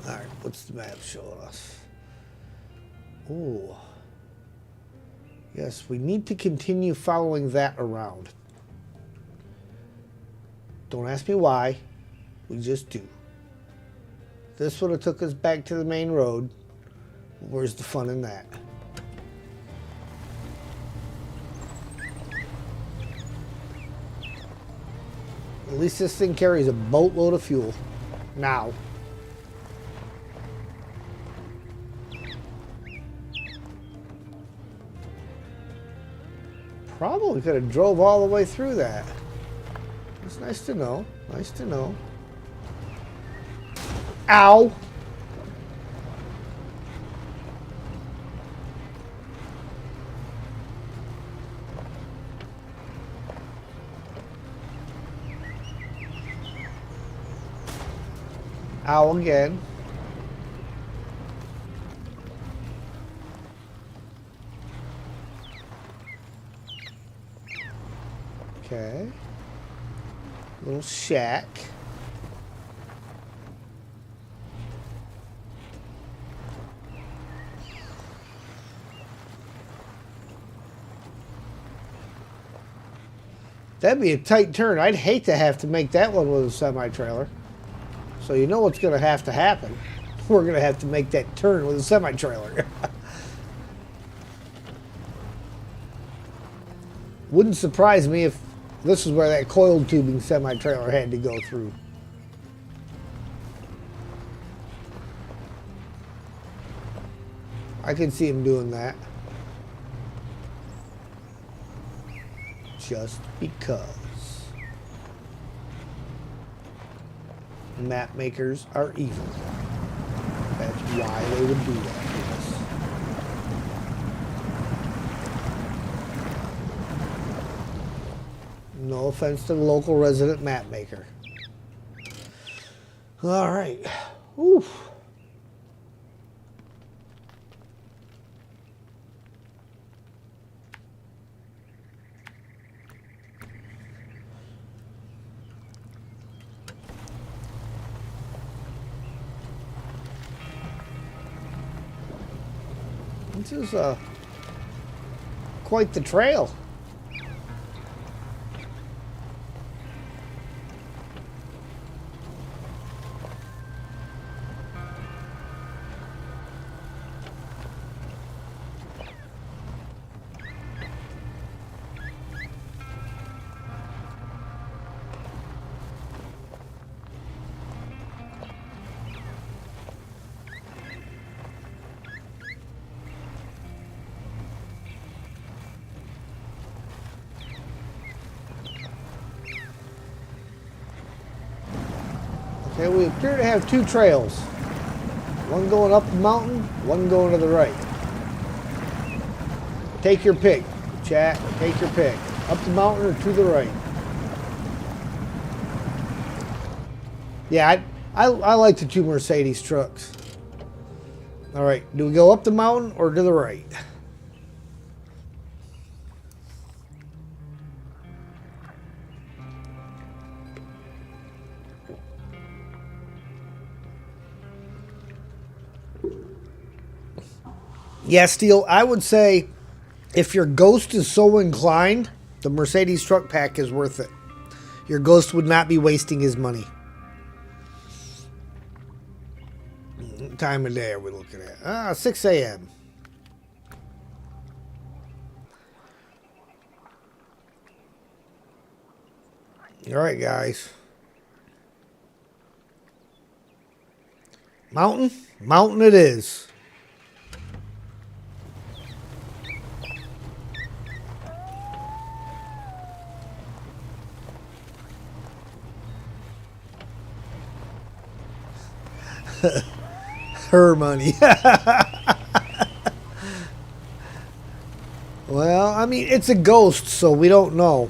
Alright, what's the map showing us? Oh. Yes, we need to continue following that around. Don't ask me why. We just do. This would have took us back to the main road. Where's the fun in that? At least this thing carries a boatload of fuel. Now. Probably could have drove all the way through that. It's nice to know. Nice to know. Ow! Ow again. Okay. Little shack. That'd be a tight turn. I'd hate to have to make that one with a semi-trailer. So you know what's going to happen. We're going to have to make that turn with a semi-trailer. Wouldn't surprise me if this is where that coiled tubing semi-trailer had to go through. I could see him doing that. Just because. Map makers are evil. That's why they would do that to us. No offense to the local resident map maker. All right. Oof. This is quite the trail. Okay, we appear to have two trails. One going up the mountain, one going to the right. Take your pick, chat. Take your pick. Up the mountain or to the right. Yeah, I like the two Mercedes trucks. All right, do we go up the mountain or to the right? Yeah, Steel, I would say if your Ghost is so inclined, the Mercedes truck pack is worth it. Your Ghost would not be wasting his money. What time of day are we looking at? 6 a.m. All right, guys. Mountain? Mountain it is. Her money. Well, I mean, it's a Ghost, so we don't know.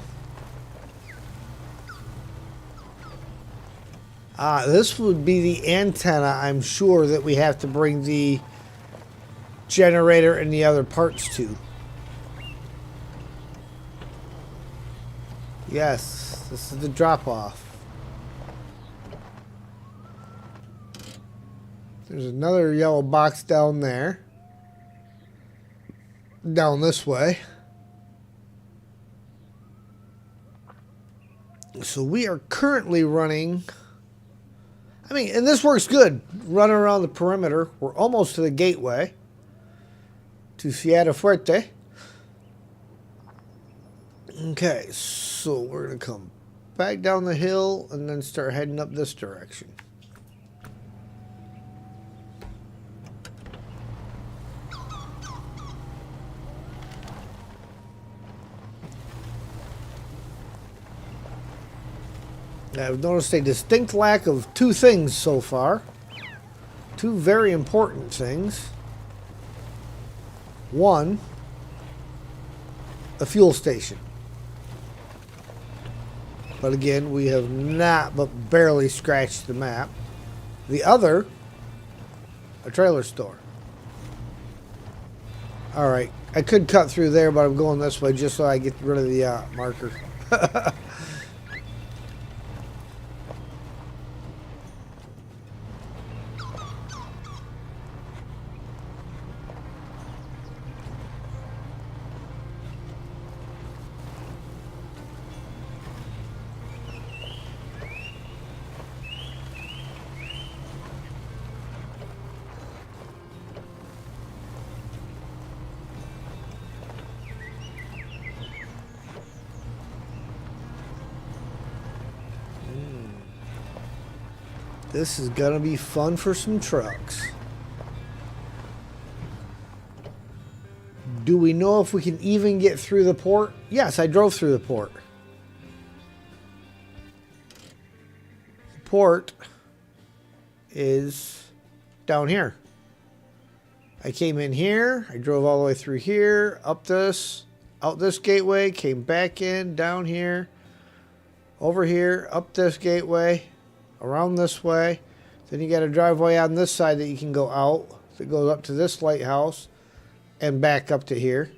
This would be the antenna, I'm sure, that we have to bring the generator and the other parts to. Yes, this is the drop-off. There's another yellow box down there. Down this way. So we are currently running... I mean, and this works good. Running around the perimeter. We're almost to the gateway. To Sierra Fuerte. Okay, so we're going to come back down the hill and then start heading up this direction. I've noticed a distinct lack of two things so far. Two very important things. One, a fuel station. But again, we have not but barely scratched the map. The other, a trailer store. Alright, I could cut through there, but I'm going this way just so I get rid of the marker. This is gonna be fun for some trucks. Do we know if we can even get through the port? Yes, I drove through the port. The port is down here. I came in here, I drove all the way through here, up this, out this gateway, came back in, down here, over here, up this gateway, around this way. Then you got a driveway on this side that you can go out. That goes up to this lighthouse and back up to here.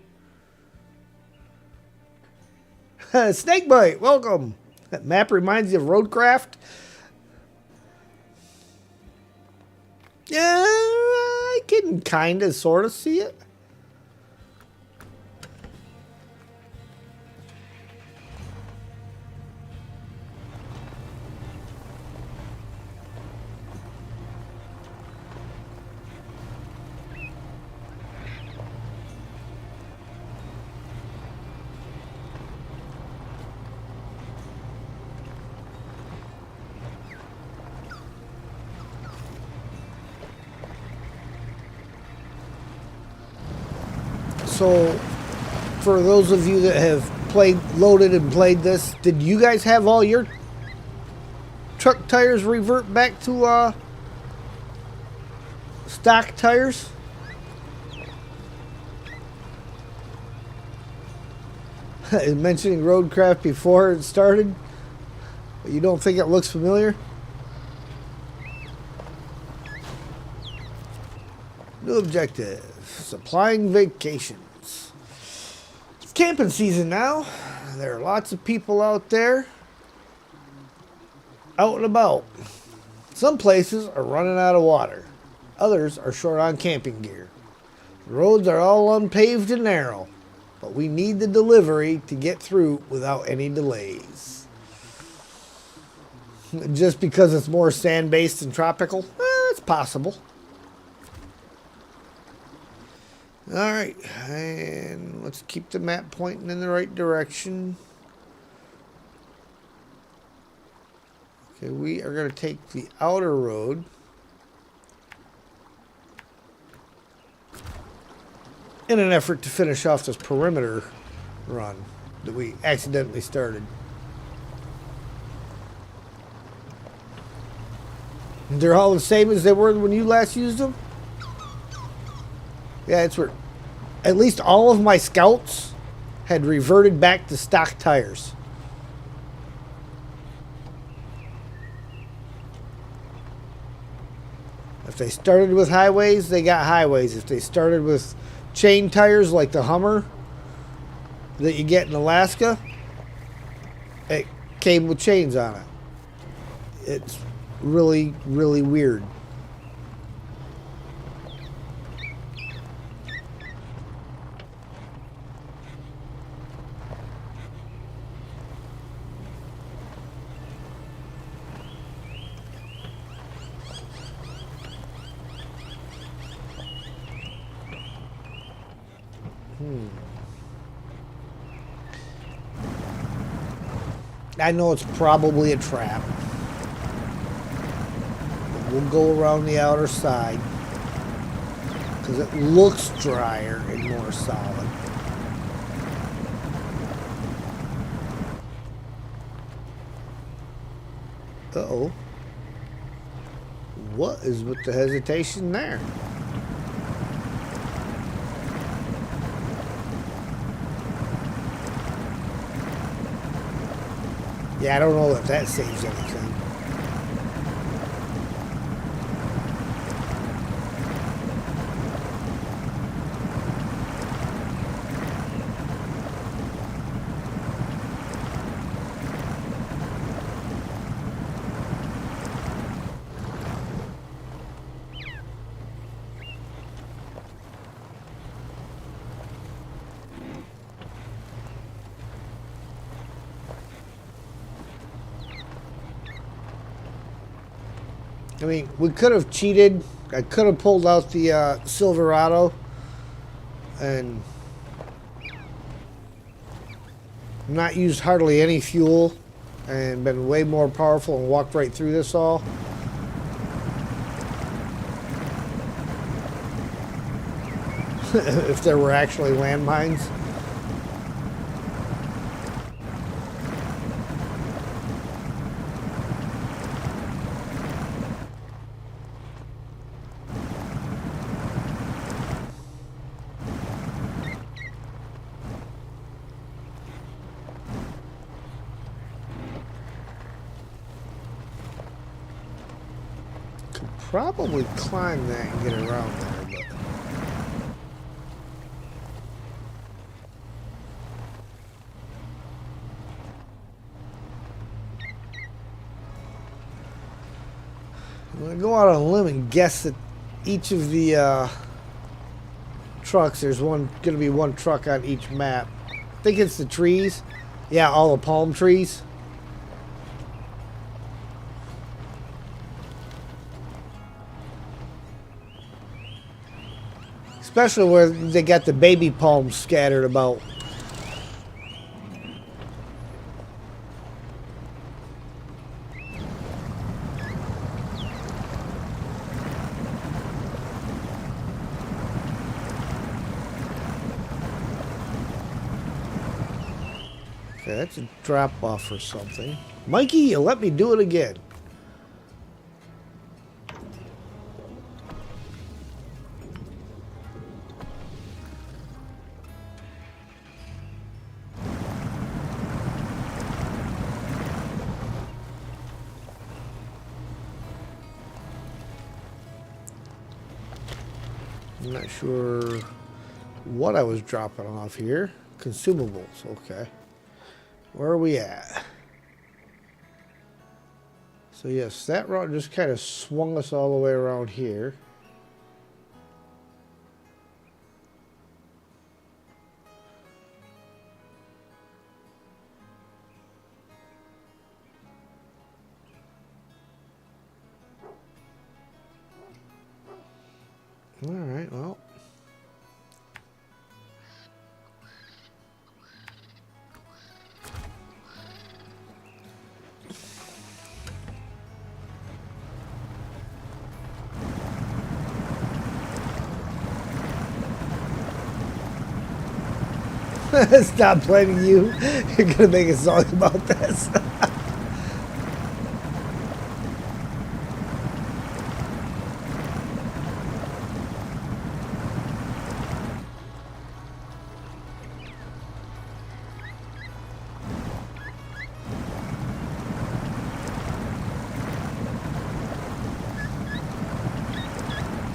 Snakebite, welcome. That map reminds you of Roadcraft. Yeah, I can kind of sort of see it. So, for those of you that have loaded and played this, did you guys have all your truck tires revert back to stock tires? Mentioning Roadcraft before it started, but you don't think it looks familiar? New objective, supplying vacations. It's camping season now. There are lots of people out there, out and about. Some places are running out of water. Others are short on camping gear. The roads are all unpaved and narrow, but we need the delivery to get through without any delays. Just because it's more sand-based and tropical? It's possible. Alright, and let's keep the map pointing in the right direction. Okay, we are going to take the outer road. In an effort to finish off this perimeter run that we accidentally started. They're all the same as they were when you last used them? Yeah, it's weird. At least all of my scouts had reverted back to stock tires. If they started with highways, they got highways. If they started with chain tires like the Hummer that you get in Alaska, it came with chains on it. It's really, really weird. I know it's probably a trap. But we'll go around the outer side because it looks drier and more solid. Uh-oh. What is with the hesitation there? Yeah, I don't know if that saves anything. I mean, we could have cheated. I could have pulled out the Silverado and not used hardly any fuel and been way more powerful and walked right through this all. If there were actually landmines. Probably climb that and get around there, but I'm gonna go out on a limb and guess that each of the trucks, there's gonna be one truck on each map. I think it's the trees. Yeah, all the palm trees. Especially where they got the baby palms scattered about. Okay, that's a drop off or something. Mikey, you let me do it again. I'm not sure what I was dropping off here. Consumables, okay. Where are we at? So yes, that route just kind of swung us all the way around here. All right, well. Stop blaming you. You're gonna make a song about this.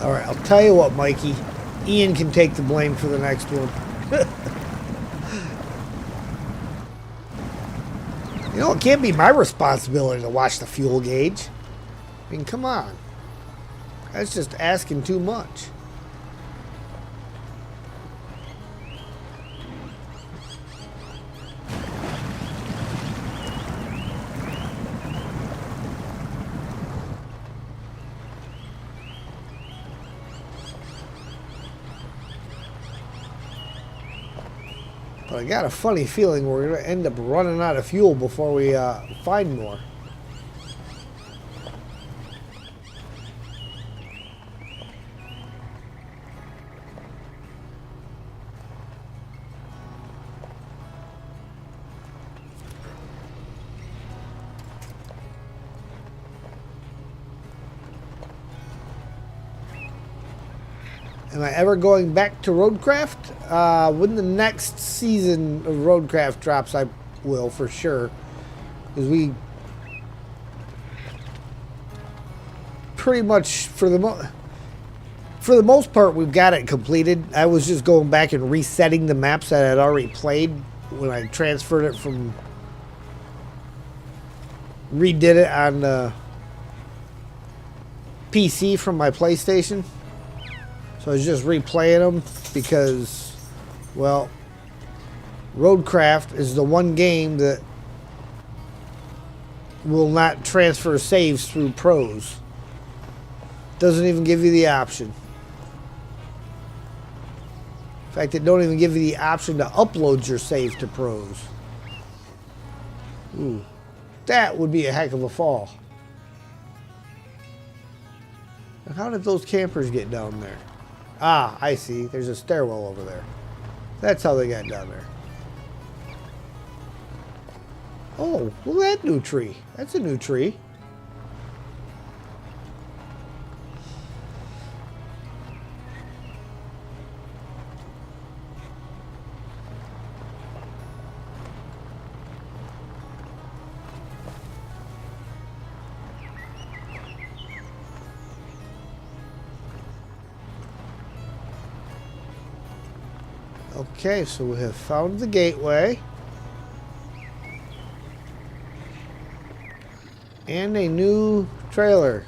All right, I'll tell you what, Mikey. Ian can take the blame for the next one. You know, it can't be my responsibility to watch the fuel gauge. I mean, come on. That's just asking too much. But I got a funny feeling we're going to end up running out of fuel before we find more. Am I ever going back to Roadcraft? When the next season of Roadcraft drops, I will for sure. Because we pretty much, for the most part, we've got it completed. I was just going back and resetting the maps that I had already played when I transferred it from... redid it on PC from my PlayStation. So I was just replaying them because, well, Roadcraft is the one game that will not transfer saves through pros. Doesn't even give you the option. In fact, it don't even give you the option to upload your save to pros. Ooh, that would be a heck of a fall. How did those campers get down there? Ah, I see. There's a stairwell over there. That's how they got down there. Oh, look at that new tree. That's a new tree. Okay, so we have found the gateway. And a new trailer.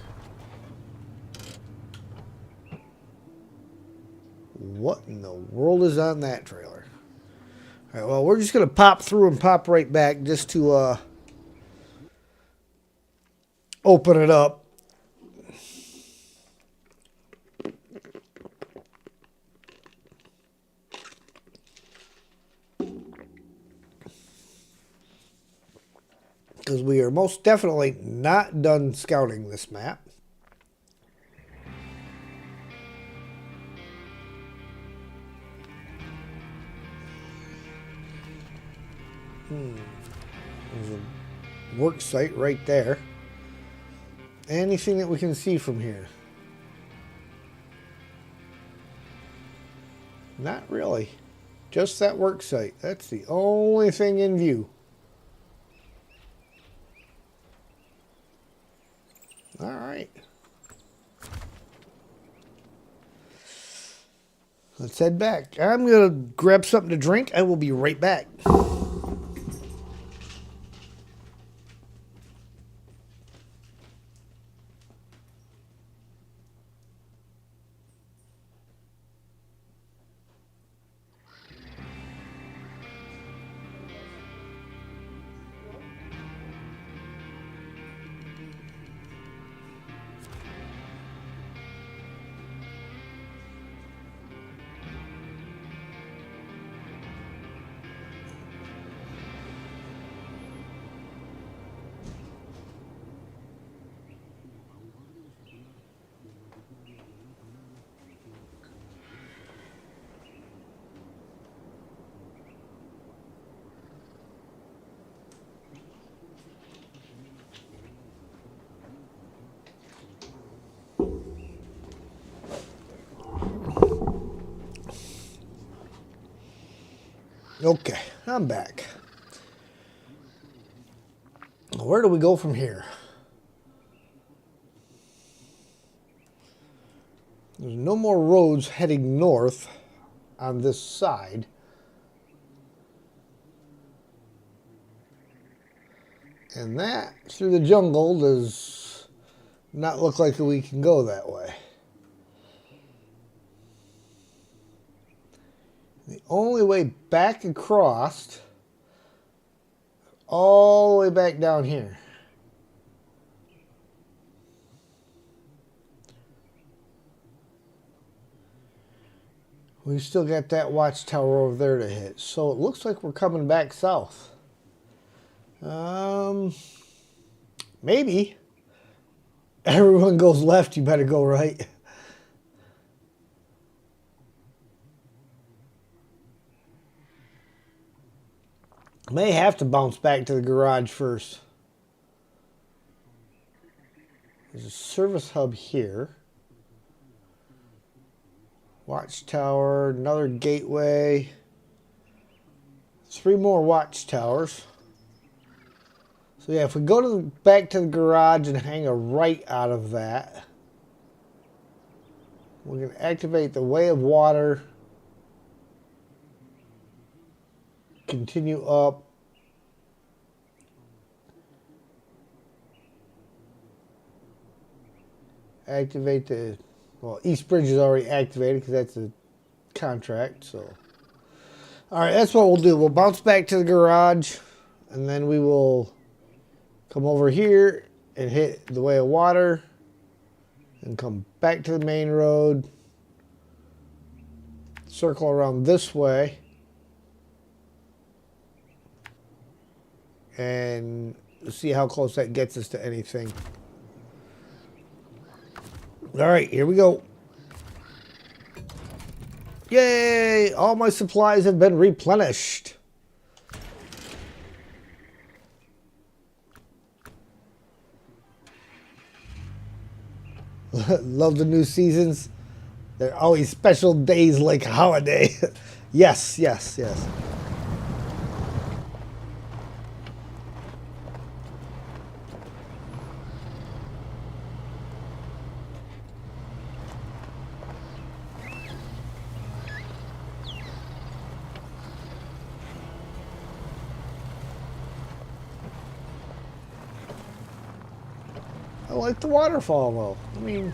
What in the world is on that trailer? Alright, well, we're just going to pop through and pop right back just to open it up. Because we are most definitely not done scouting this map. There's a work site right there. Anything that we can see from here? Not really. Just that work site. That's the only thing in view. All right. Let's head back. I'm going to grab something to drink. I will be right back. Okay, I'm back. Where do we go from here? There's no more roads heading north on this side. And that, through the jungle, does not look like we can go that way. The only way back across, all the way back down here. We still got that watchtower over there to hit. So it looks like we're coming back south. Maybe. Everyone goes left, you better go right. May have to bounce back to the garage first. There's a service hub here. Watchtower, another gateway. 3 more watchtowers. So yeah, if we go to back to the garage and hang a right out of that, we're going to activate the way of water. Continue up. Activate the, well, East Bridge is already activated because that's a contract. So, all right, that's what we'll do. We'll bounce back to the garage, and then we will come over here and hit the way of water, and come back to the main road. Circle around this way. And see how close that gets us to anything. All right, here we go. Yay! All my supplies have been replenished. Love the new seasons. They're always special days like a holiday. Yes, yes, yes. I like the waterfall though. I mean,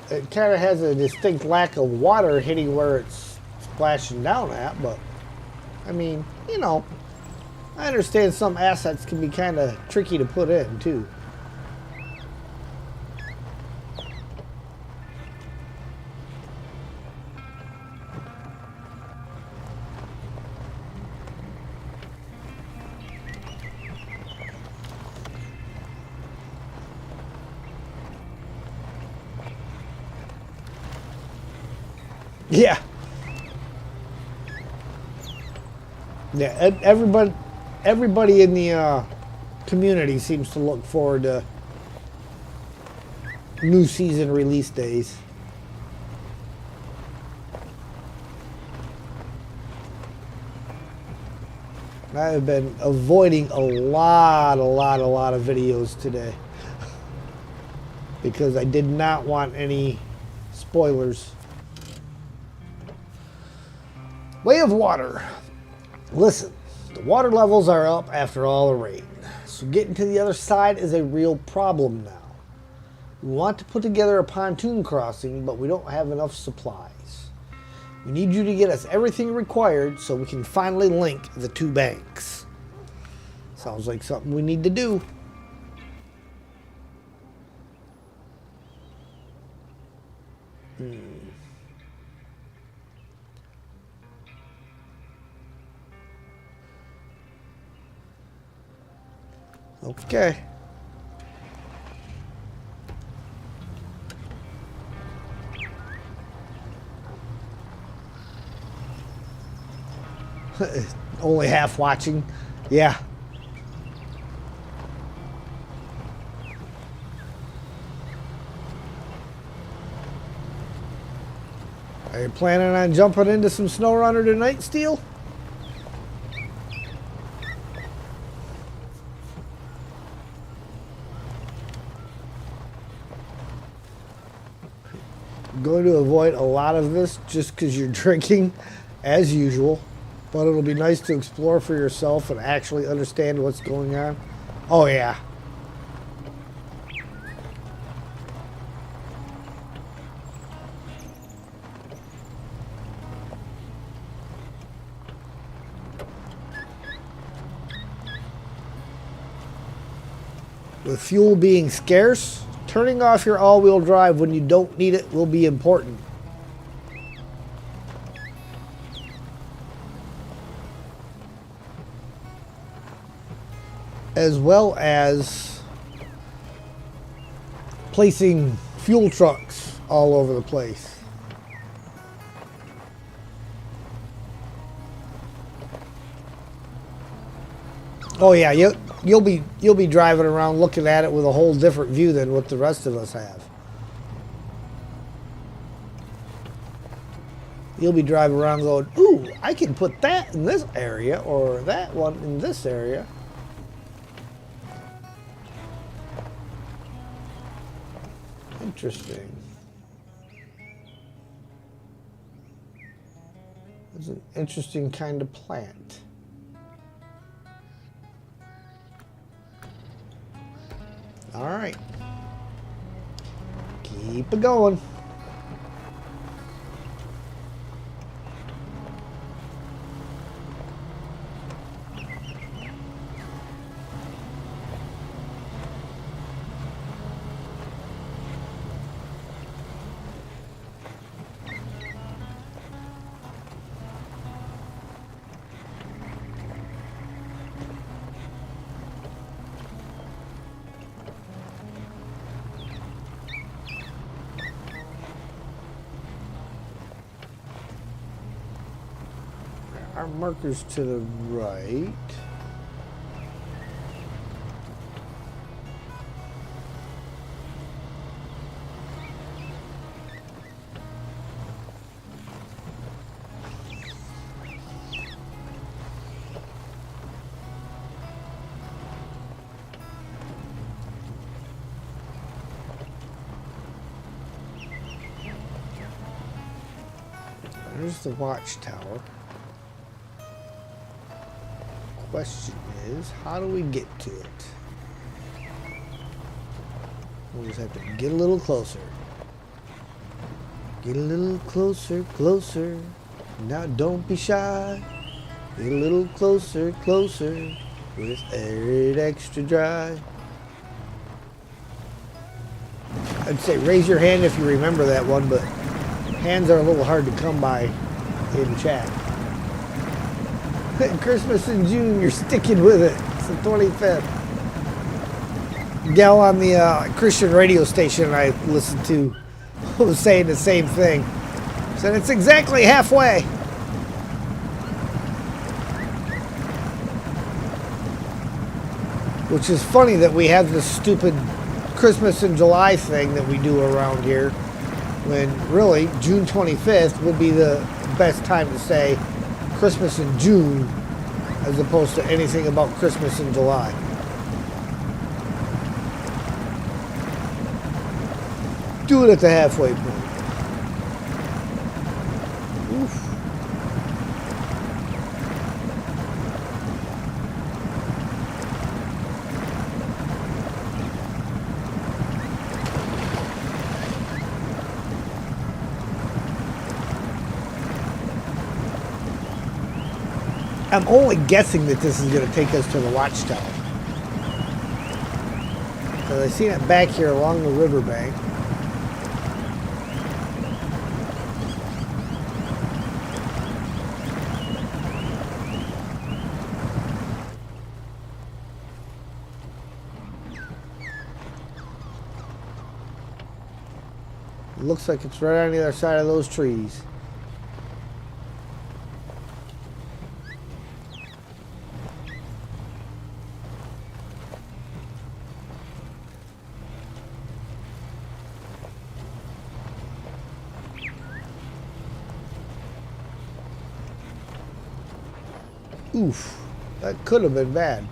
it kind of has a distinct lack of water hitting where it's splashing down at, but I mean, you know, I understand some assets can be kind of tricky to put in too. Yeah. Yeah, everybody in the community seems to look forward to new season release days. I have been avoiding a lot of videos today because I did not want any spoilers. Way of water. Listen, the water levels are up after all the rain, so getting to the other side is a real problem now. We want to put together a pontoon crossing, but we don't have enough supplies. We need you to get us everything required so we can finally link the two banks. Sounds like something we need to do. Okay. Only half watching. Yeah. Are you planning on jumping into some Snowrunner tonight, Steel? I'm going to avoid a lot of this just because you're drinking, as usual. But it'll be nice to explore for yourself and actually understand what's going on. Oh, yeah. With fuel being scarce, turning off your all-wheel drive when you don't need it will be important. As well as placing fuel trucks all over the place. Oh yeah, you'll be driving around looking at it with a whole different view than what the rest of us have. You'll be driving around going, ooh, I can put that in this area or that one in this area. Interesting. It's an interesting kind of plant. All right. Keep it going. Our markers to the right. There's the watchtower. Question is, how do we get to it? We'll just have to get a little closer. Get a little closer, closer. Now don't be shy. Get a little closer, closer. With air extra dry. I'd say raise your hand if you remember that one, but hands are a little hard to come by in chat. Christmas in June, you're sticking with it. It's the 25th. Gal on the Christian radio station I listened to was saying the same thing. Said it's exactly halfway. Which is funny that we have this stupid Christmas in July thing that we do around here, when really June 25th would be the best time to say Christmas in June as opposed to anything about Christmas in July. Do it at the halfway point. Oof. I'm only guessing that this is going to take us to the watchtower. Because I've seen it back here along the riverbank. It looks like it's right on the other side of those trees. Oof, that could have been bad.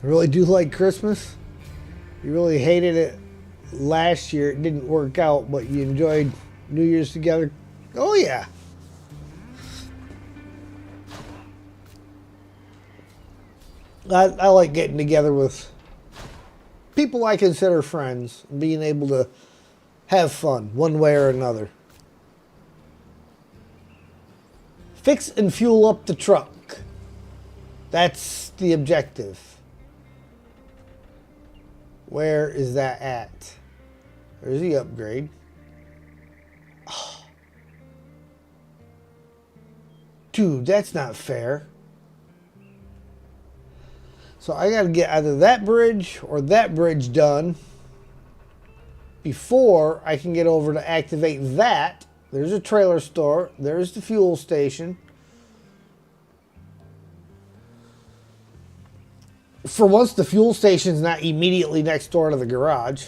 I really do like Christmas. You really hated it last year. It didn't work out, but you enjoyed New Year's together. Oh, yeah. I like getting together with people I consider friends and being able to have fun one way or another. Fix and fuel up the truck. That's the objective. Where is that at? There's the upgrade. Oh. Dude, that's not fair. So I got to get either that bridge or that bridge done before I can get over to activate that. There's a trailer store. There's the fuel station. For once, the fuel station's not immediately next door to the garage.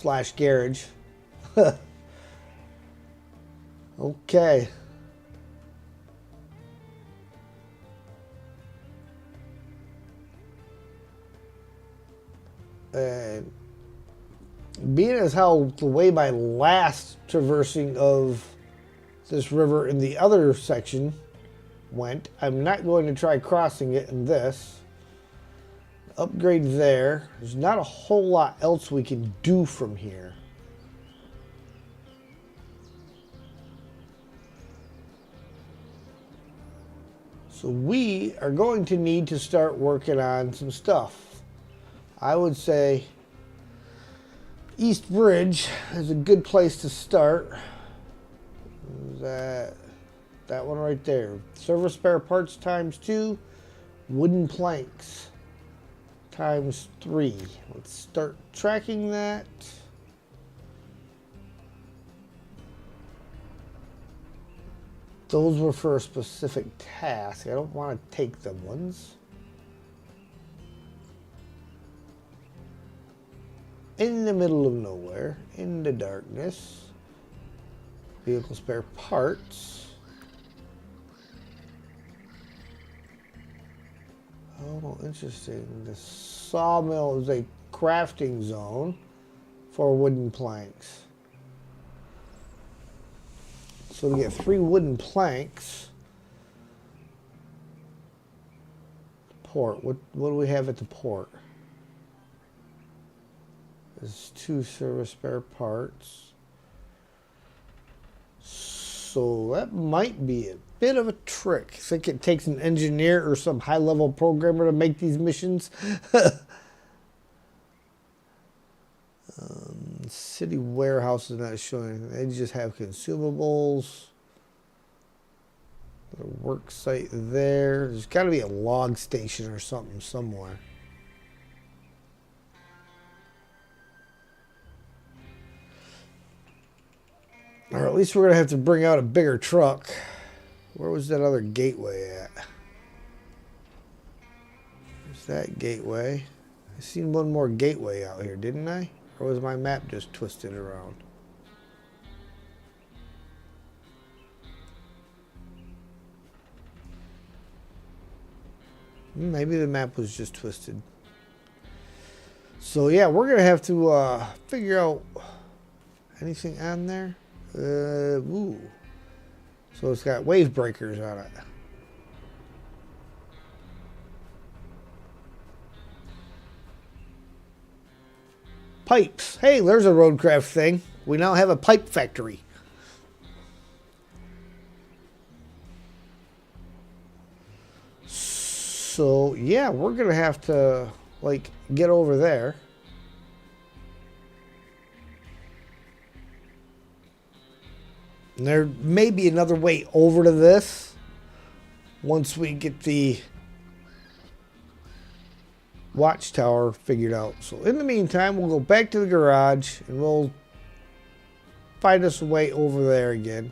/ garage. Okay. And being as how the way my last traversing of this river in the other section went, I'm not going to try crossing it in this. Upgrade there. There's not a whole lot else we can do from here. So we are going to need to start working on some stuff. I would say East Bridge is a good place to start. That one right there. Service spare parts ×2, wooden planks ×3. Let's start tracking that. Those were for a specific task. I don't want to take them ones. In the middle of nowhere, in the darkness. Vehicle spare parts. Oh, interesting. The sawmill is a crafting zone for wooden planks. So we get 3 wooden planks. Port. What do we have at the port? There's 2 service spare parts. So that might be a bit of a trick. I think it takes an engineer or some high-level programmer to make these missions. City warehouse is not showing anything. They just have consumables. The work site there. There's got to be a log station or something somewhere. Or at least we're going to have to bring out a bigger truck. Where was that other gateway at? There's that gateway. I seen one more gateway out here, didn't I? Or was my map just twisted around? Maybe the map was just twisted. So yeah, we're going to have to figure out anything on there. Ooh. So it's got wave breakers on it. Pipes. Hey, there's a roadcraft thing. We now have a pipe factory. So yeah, we're gonna have to like get over there. And there may be another way over to this once we get the watchtower figured out. So in the meantime, we'll go back to the garage and we'll find us a way over there again.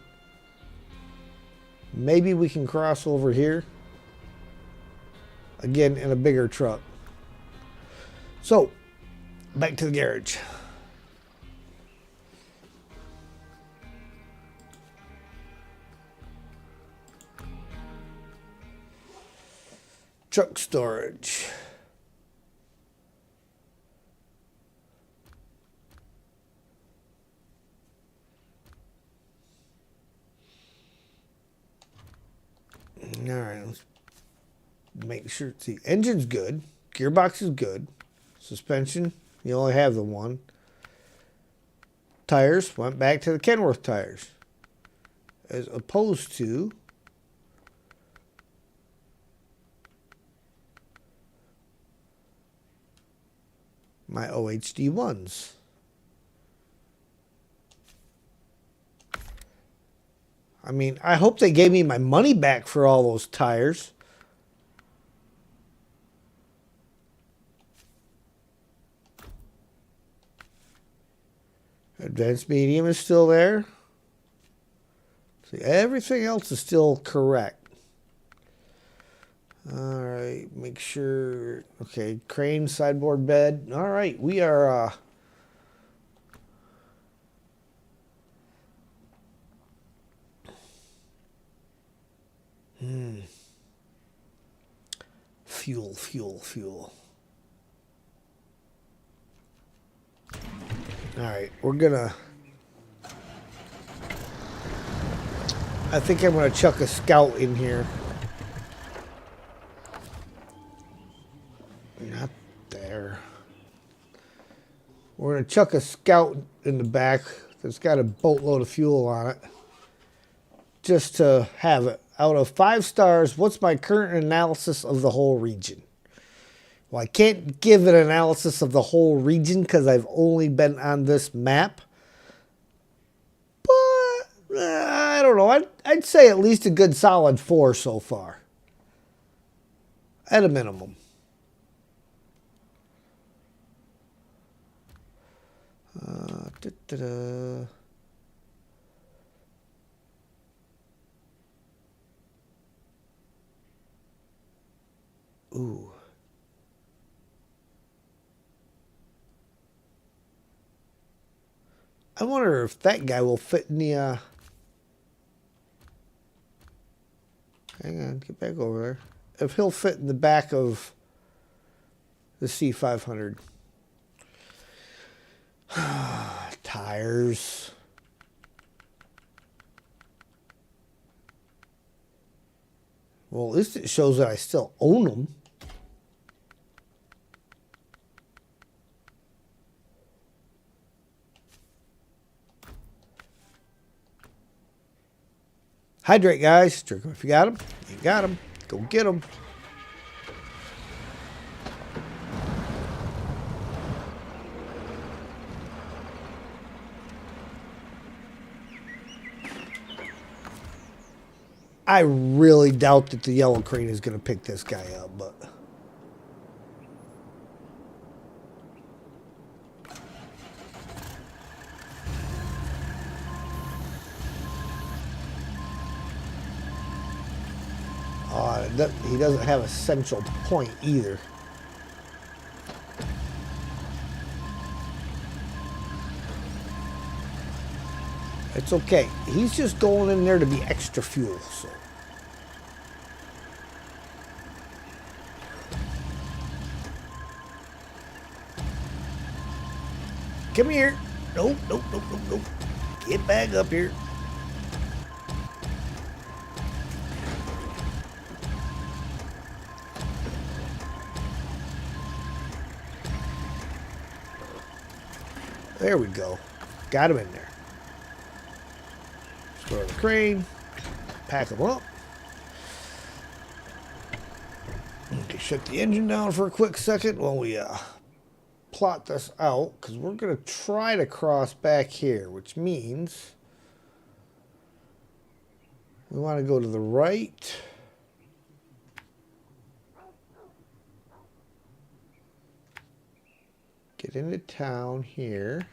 Maybe we can cross over here again in a bigger truck. So back to the garage. Truck storage. All right, let's make sure. See, engine's good. Gearbox is good. Suspension, you only have the one. Tires, went back to the Kenworth tires. As opposed to my OHD ones. I mean, I hope they gave me my money back for all those tires. Advanced medium is still there. See, everything else is still correct. All right, make sure. Okay, crane, sideboard bed. All right, we are. Fuel, fuel, fuel. All right, we're gonna. I think I'm gonna chuck a scout in here. Not there. We're gonna chuck a scout in the back that's got a boatload of fuel on it. Just to have it. Out of 5 stars, what's my current analysis of the whole region? Well, I can't give an analysis of the whole region because I've only been on this map. But, I don't know. I'd say at least a good solid 4 so far. At a minimum. Ooh. I wonder if that guy will fit in the, hang on, get back over there. If he'll fit in the back of the C500. Tires. Well, at least it shows that I still own them. Hydrate, guys. Drink them if you got them. You got them. Go get them. I really doubt that the yellow crane is going to pick this guy up, but... he doesn't have a central point either. It's okay. He's just going in there to be extra fuel, so... Come here. Nope, nope, nope, nope, nope. Get back up here. There we go. Got him in there. Throw the crane. Pack him up. Okay, shut the engine down for a quick second while we plot this out, because we're going to try to cross back here, which means we want to go to the right. Get into town here.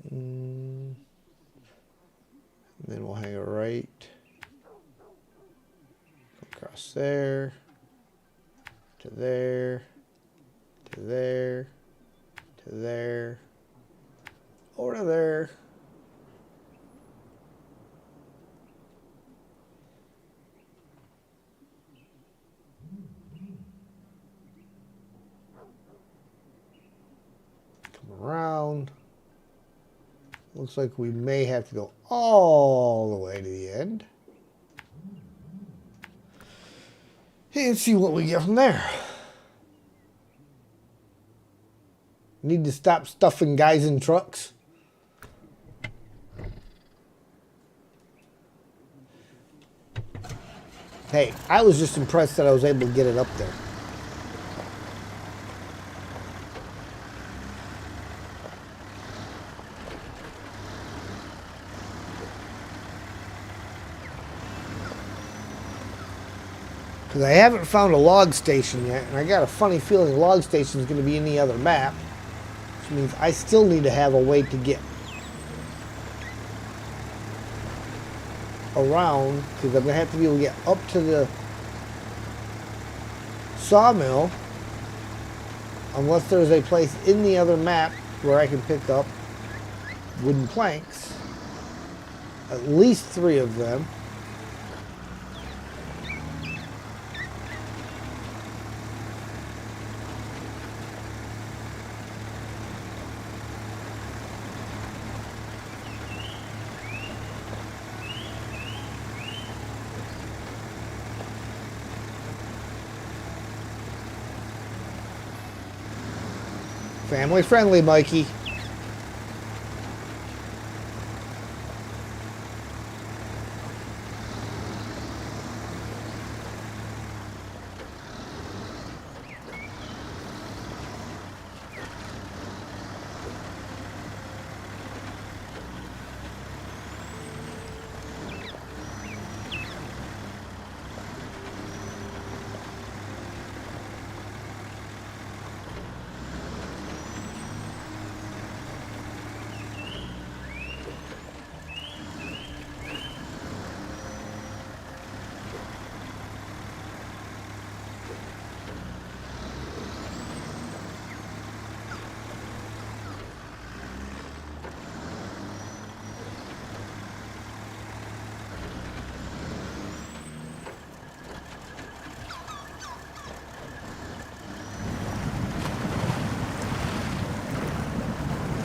And then we'll hang a right. Across there. To there. To there, to there, over to there. Come around. Looks like we may have to go all the way to the end. And see what we get from there. Need to stop stuffing guys in trucks. Hey, I was just impressed that I was able to get it up there. Because I haven't found a log station yet, and I got a funny feeling log station is going to be in the other map. Which means I still need to have a way to get around, because I'm going to have to be able to get up to the sawmill unless there's a place in the other map where I can pick up wooden planks. At least 3 of them. Family friendly, Mikey.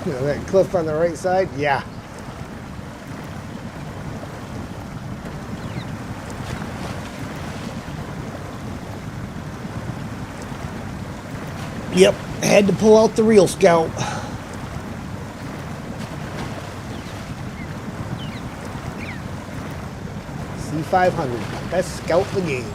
You know, that cliff on the right side? Yeah. Yep, had to pull out the real scout. C500, best scout in the game.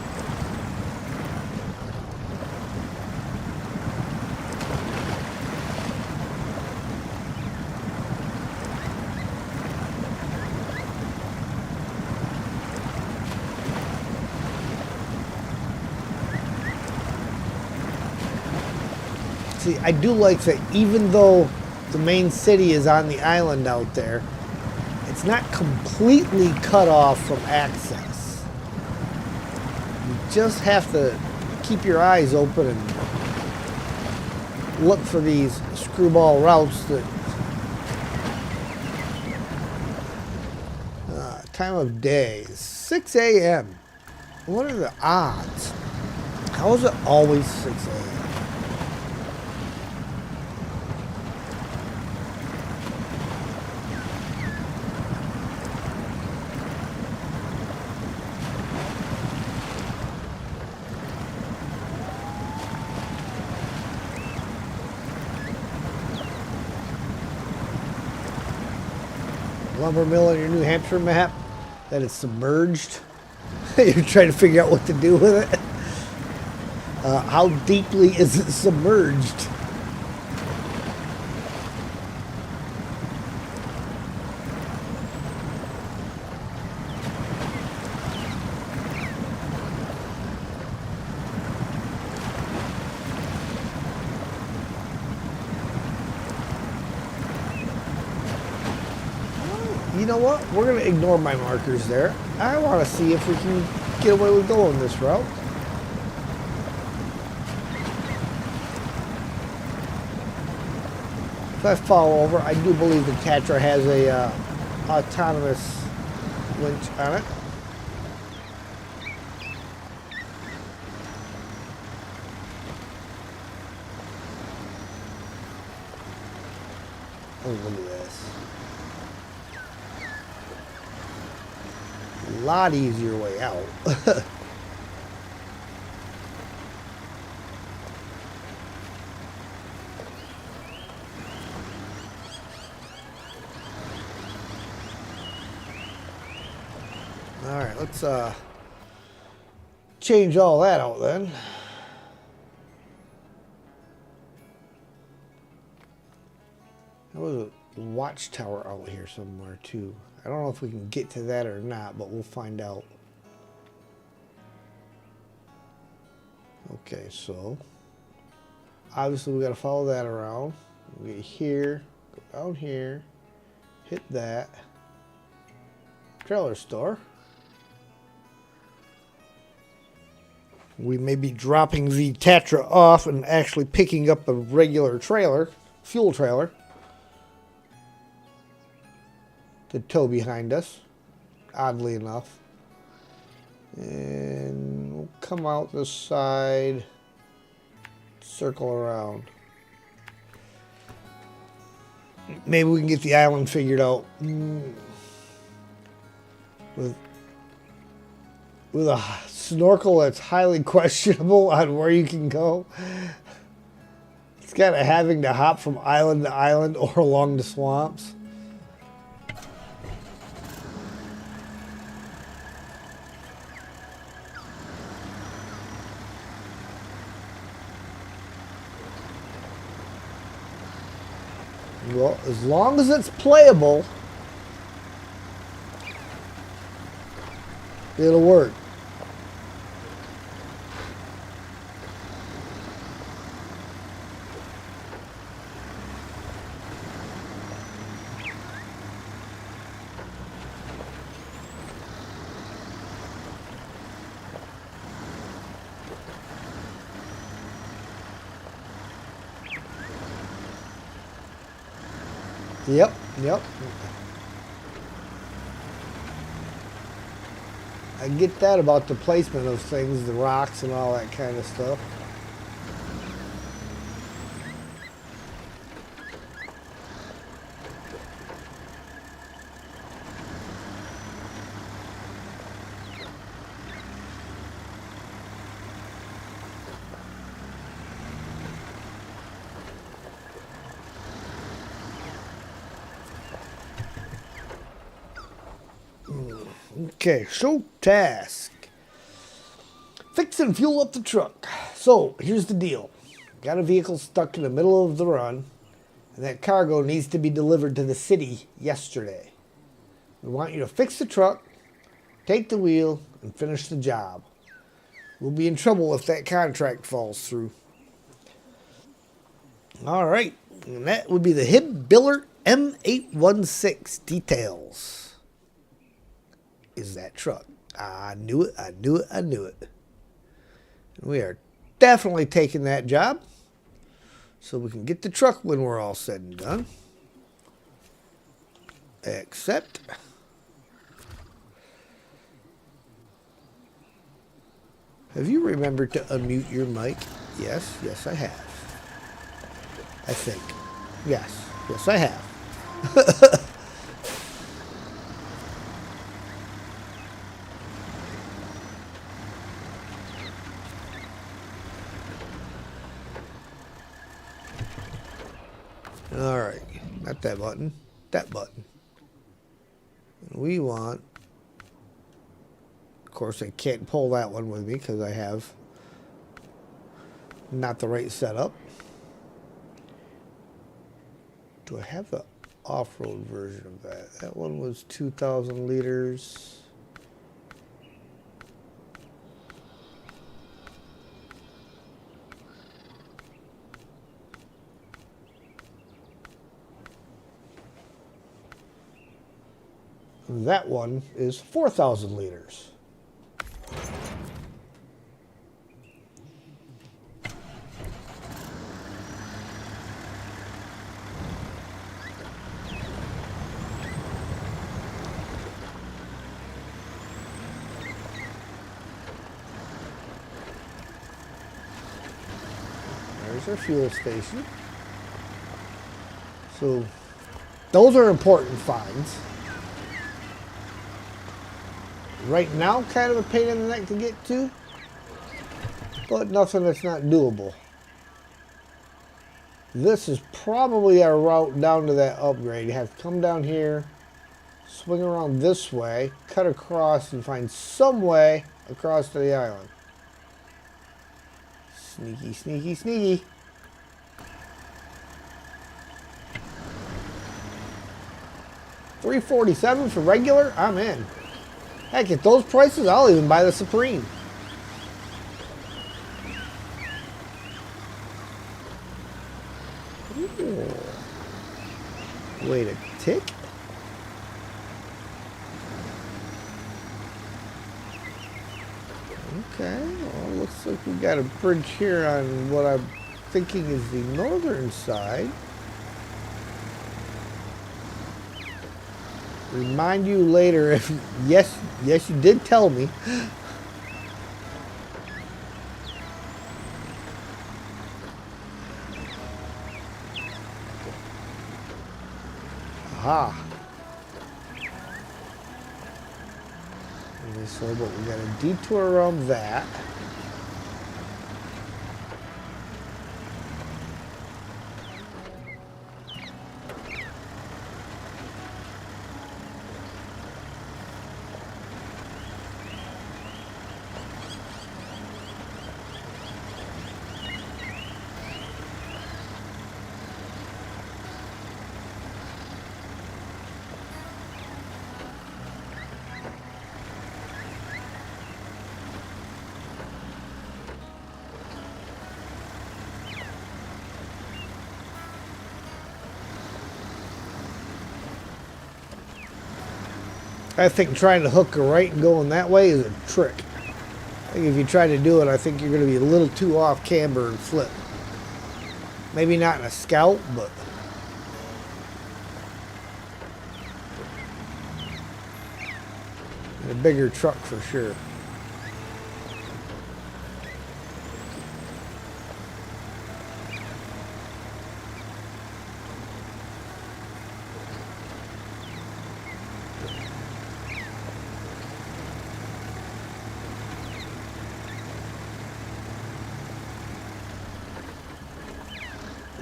See, I do like that even though the main city is on the island out there, it's not completely cut off from access. You just have to keep your eyes open and look for these screwball routes that... time of day, 6 a.m. What are the odds? How is it always 6 a.m.? Lumber mill on your New Hampshire map that it's submerged. You're trying to figure out what to do with it. How deeply is it submerged? You know what? We're going to ignore my markers there. I want to see if we can get away with going this route. If I fall over, I do believe the Tatra has a autonomous winch on it. Oh, look at this. A lot easier way out. All right, let's change all that out then. There was a watchtower out here somewhere too. I don't know if we can get to that or not, but we'll find out. Okay, so obviously we got to follow that around. We get here, go down here, hit that. Trailer store. We may be dropping the Tatra off and actually picking up a regular trailer, fuel trailer, to tow behind us, oddly enough. And we'll come out this side, circle around. Maybe we can get the island figured out. With a snorkel that's highly questionable on where you can go. It's kind of having to hop from island to island or along the swamps. Well, as long as it's playable, it'll work. Yep. I get that about the placement of things, the rocks and all that kind of stuff. Okay, show task. Fix and fuel up the truck. So, here's the deal. Got a vehicle stuck in the middle of the run, and that cargo needs to be delivered to the city yesterday. We want you to fix the truck, take the wheel, and finish the job. We'll be in trouble if that contract falls through. All right, and that would be the Hib Biller M816 details. Is that truck? I knew it, I knew it, I knew it. And we are definitely taking that job so we can get the truck when we're all said and done. Accept. Have you remembered to unmute your mic? Yes, yes I have. I think. Yes, yes I have. All right, not that button, that button. We want, of course I can't pull that one with me because I have not the right setup. Do I have the off-road version of that? That one was 2,000 liters. That one is 4,000 liters. There's our fuel station. So those are important finds. Right now, kind of a pain in the neck to get to, but nothing that's not doable. This is probably our route down to that upgrade. You have to come down here, swing around this way, cut across, and find some way across to the island. Sneaky, sneaky, sneaky. $347 for regular? I'm in. Heck, at those prices, I'll even buy the Supreme. Ooh. Wait a tick. Okay, well, looks like we got a bridge here on what I'm thinking is the northern side. Remind you later if yes you did tell me. Aha. Okay, so but we got a detour around that. I think trying to hook a right and going that way is a trick. I think if you try to do it, I think you're going to be a little too off camber and flip. Maybe not in a Scout, but in a bigger truck for sure.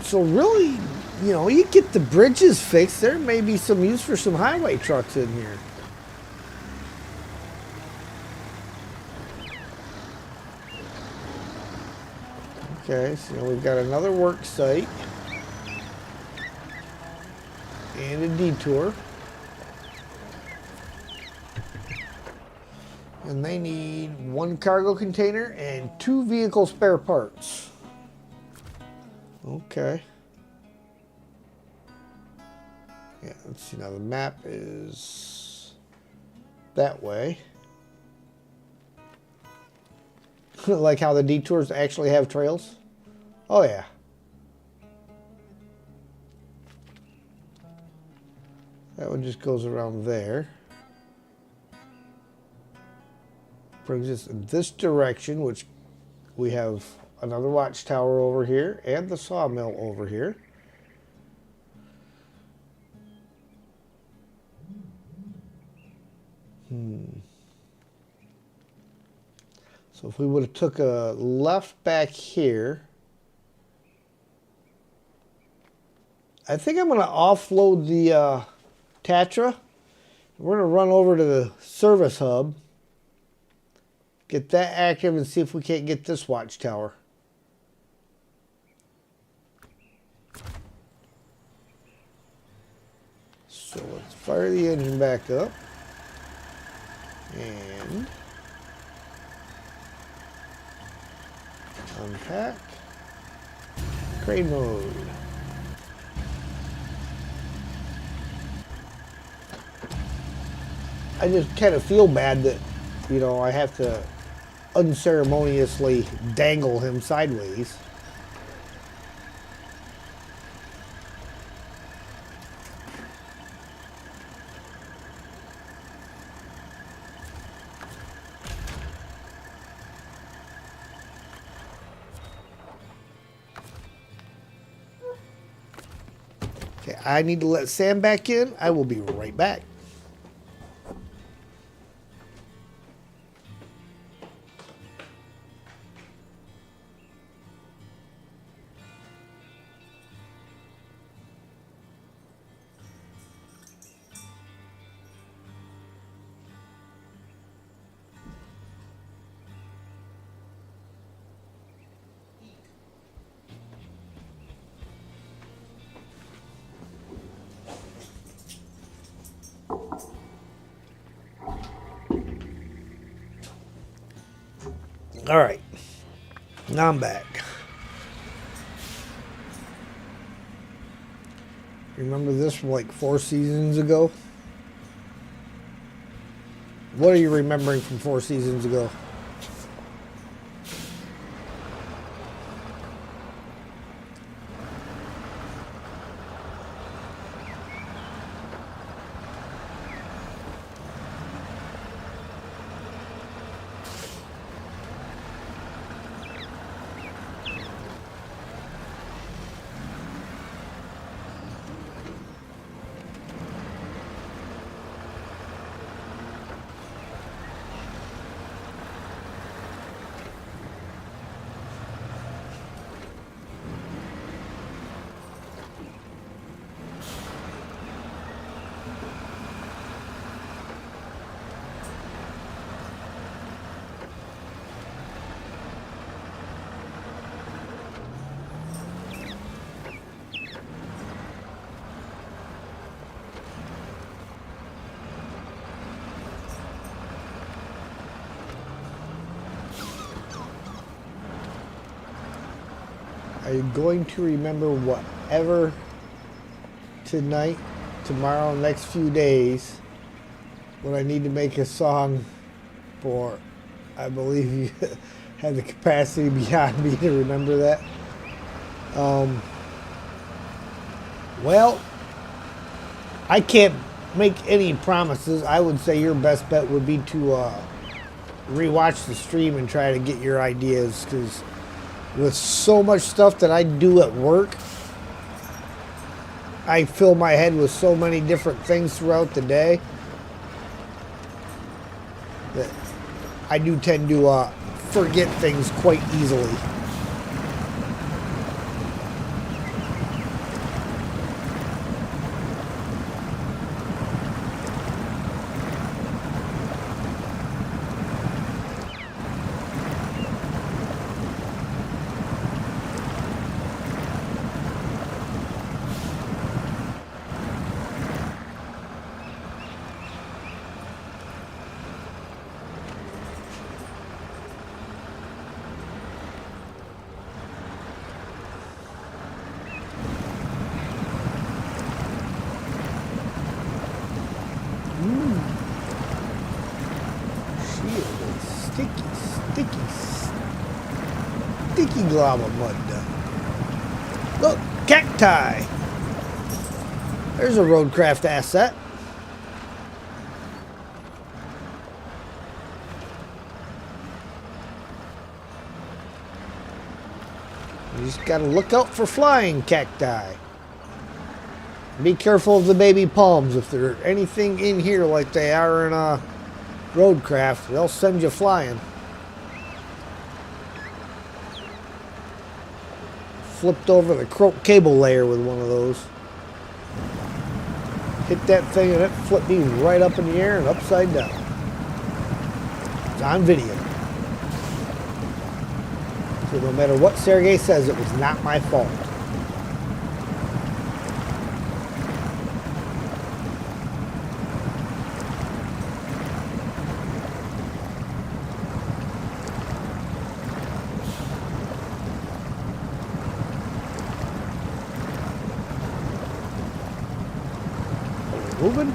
So really, you know, you get the bridges fixed, there may be some use for some highway trucks in here. Okay, so now we've got another work site and a detour. And they need 1 cargo container and 2 vehicle spare parts. Okay. Yeah, let's see now. The map is that way. Like how the detours actually have trails. Oh yeah. That one just goes around there. Brings us in this direction, which we have another watchtower over here and the sawmill over here. So if we would have took a left back here, I think I'm going to offload the Tatra. We're going to run over to the service hub, get that active, and see if we can't get this watchtower. So let's fire the engine back up. And unpack. Crane mode. I just kind of feel bad that, you know, I have to unceremoniously dangle him sideways. Okay, I need to let Sam back in. I will be right back. All right, now I'm back. Remember this from like 4 seasons ago? What are you remembering from 4 seasons ago? Are you going to remember whatever tonight, tomorrow, next few days, when I need to make a song for, I believe you have the capacity beyond me to remember that. Well, I can't make any promises. I would say your best bet would be to rewatch the stream and try to get your ideas, because with so much stuff that I do at work, I fill my head with so many different things throughout the day that I do tend to forget things quite easily. really sticky, sticky glob of mud. Look, cacti. There's a roadcraft asset. You just gotta look out for flying cacti. Be careful of the baby palms. If there's anything in here like they are in a roadcraft, they'll send you flying. Flipped over the cable layer with one of those. Hit that thing and it flipped me right up in the air and upside down. It's on video. So no matter what Sergey says, it was not my fault. Moving?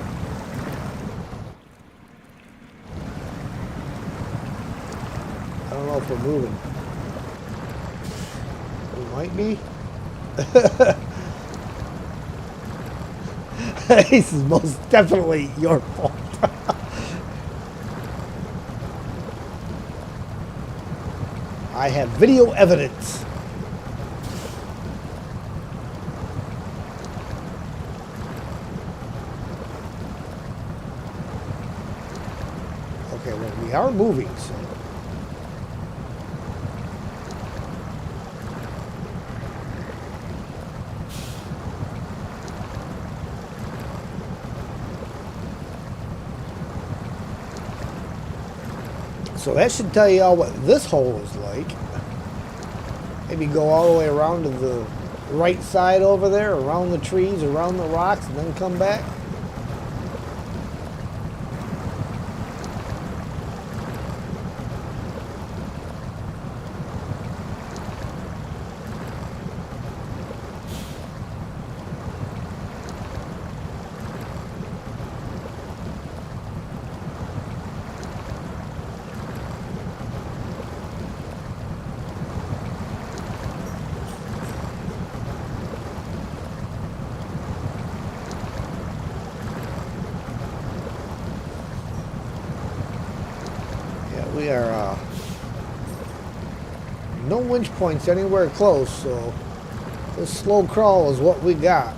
I don't know if we're moving. We might be. This is most definitely your fault. I have video evidence. Okay, well, we are moving, so. So that should tell you all what this hole is like. Maybe go all the way around to the right side over there, around the trees, around the rocks, and then come back. We are no winch points anywhere close, so this slow crawl is what we got.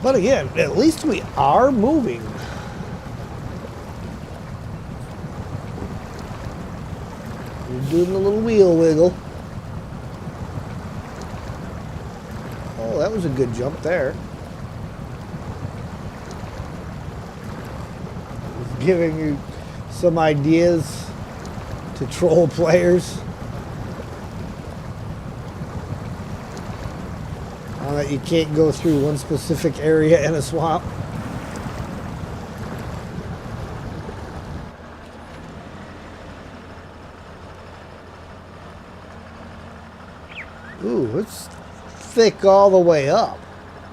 But again, at least we are moving. We're doing a little wheel wiggle. Oh, that was a good jump there. It's giving you some ideas to troll players. That you can't go through one specific area in a swamp. Ooh, it's thick all the way up.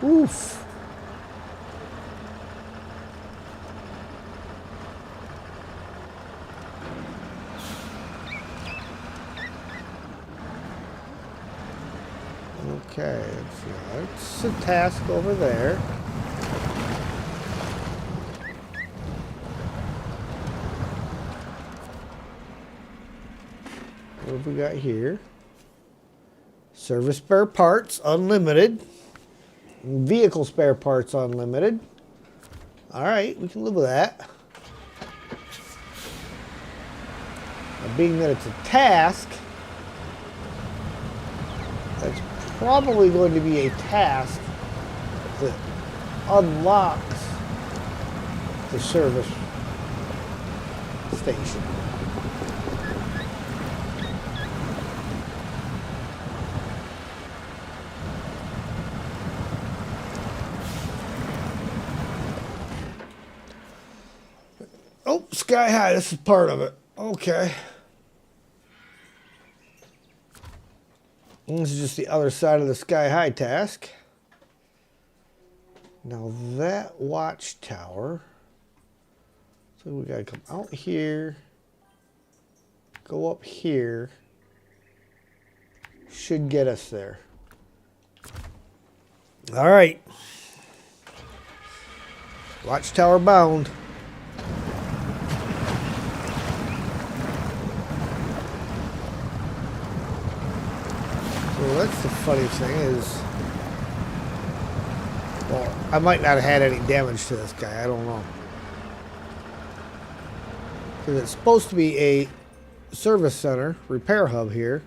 Oof. Okay, it's a task over there. What have we got here? Service spare parts, unlimited. Vehicle spare parts, unlimited. Alright, we can live with that. Now, being that it's a task, that's probably going to be a task that unlocks the service station. Sky High. This is part of it. Okay. This is just the other side of the Sky High task. Now that watchtower. So we gotta come out here. Go up here. Should get us there. All right. Watchtower bound. So that's the funny thing is, well, I might not have had any damage to this guy. I don't know. Because it's supposed to be a service center, repair hub here.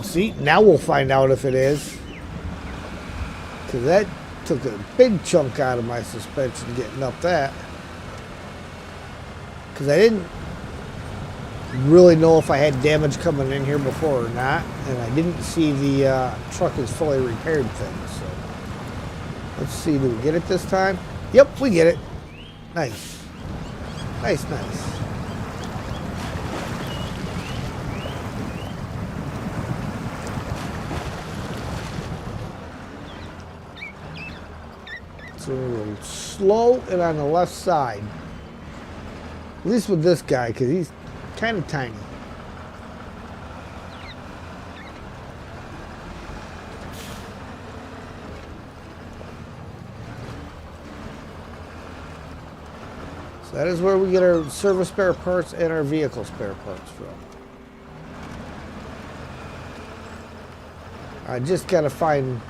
See, now we'll find out if it is. Because that took a big chunk out of my suspension getting up that. Because I didn't really know if I had damage coming in here before or not. And I didn't see the truck is fully repaired thing. So let's see, do we get it this time? Yep, we get it. Nice. Nice, nice. So a little slow and on the left side. At least with this guy, because he's kind of tiny. So that is where we get our service spare parts and our vehicle spare parts from. I just got to find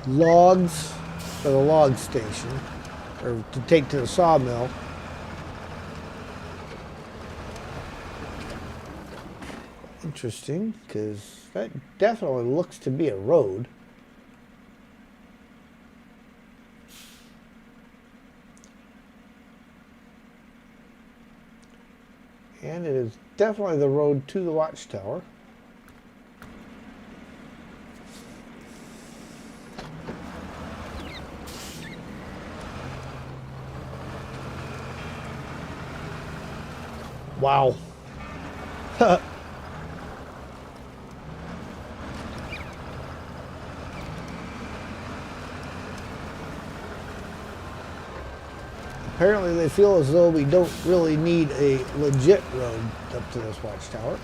logs for the log station, or to take to the sawmill. Interesting, because that definitely looks to be a road. And it is definitely the road to the watchtower. Wow. Apparently they feel as though we don't really need a legit road up to this watchtower.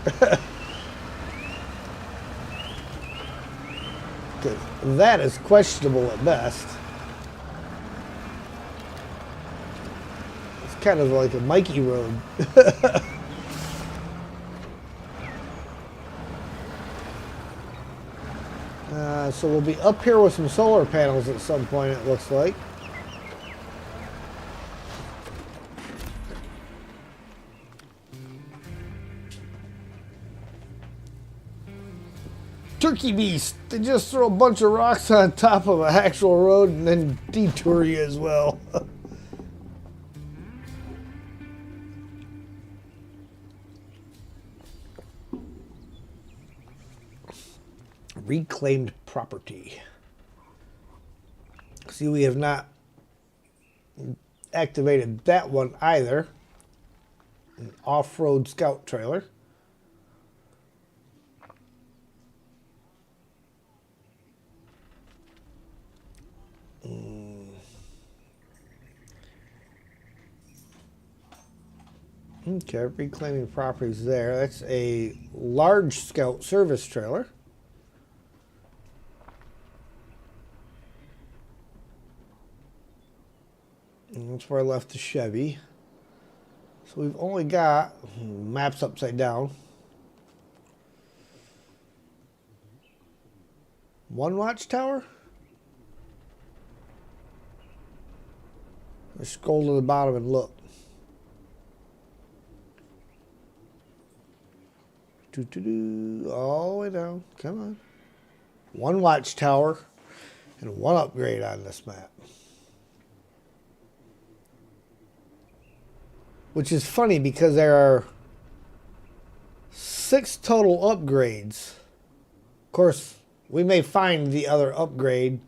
Because that is questionable at best. It's kind of like a Mikey road. So we'll be up here with some solar panels at some point, it looks like. Turkey beast. They just throw a bunch of rocks on top of an actual road and then detour you as well. Reclaimed property. See, we have not activated that one either. An off-road scout trailer. Okay, reclaiming properties there. That's a large scout service trailer. And that's where I left the Chevy. So we've only got, maps upside down, one watchtower. Let's scroll to the bottom and look. All the way down. Come on. One watchtower and one upgrade on this map. Which is funny because there are 6 total upgrades. Of course, We may find the other upgrade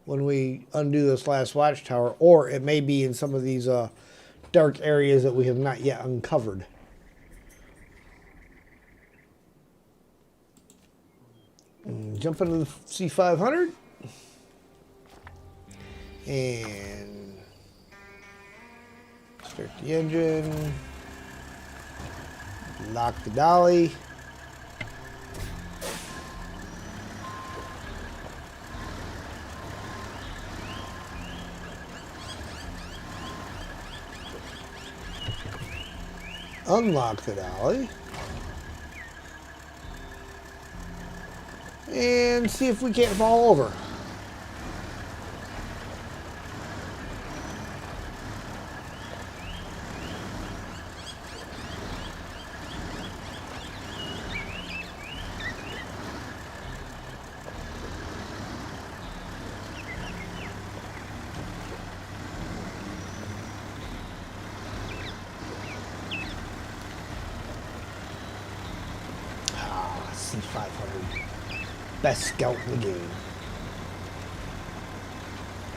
when we undo this last watchtower, or it may be in some of these dark areas that we have not yet uncovered. Jump into the C500 and start the engine, lock the dolly. Unlock the dolly. And see if we can't fall over. C500. Best scout in the game.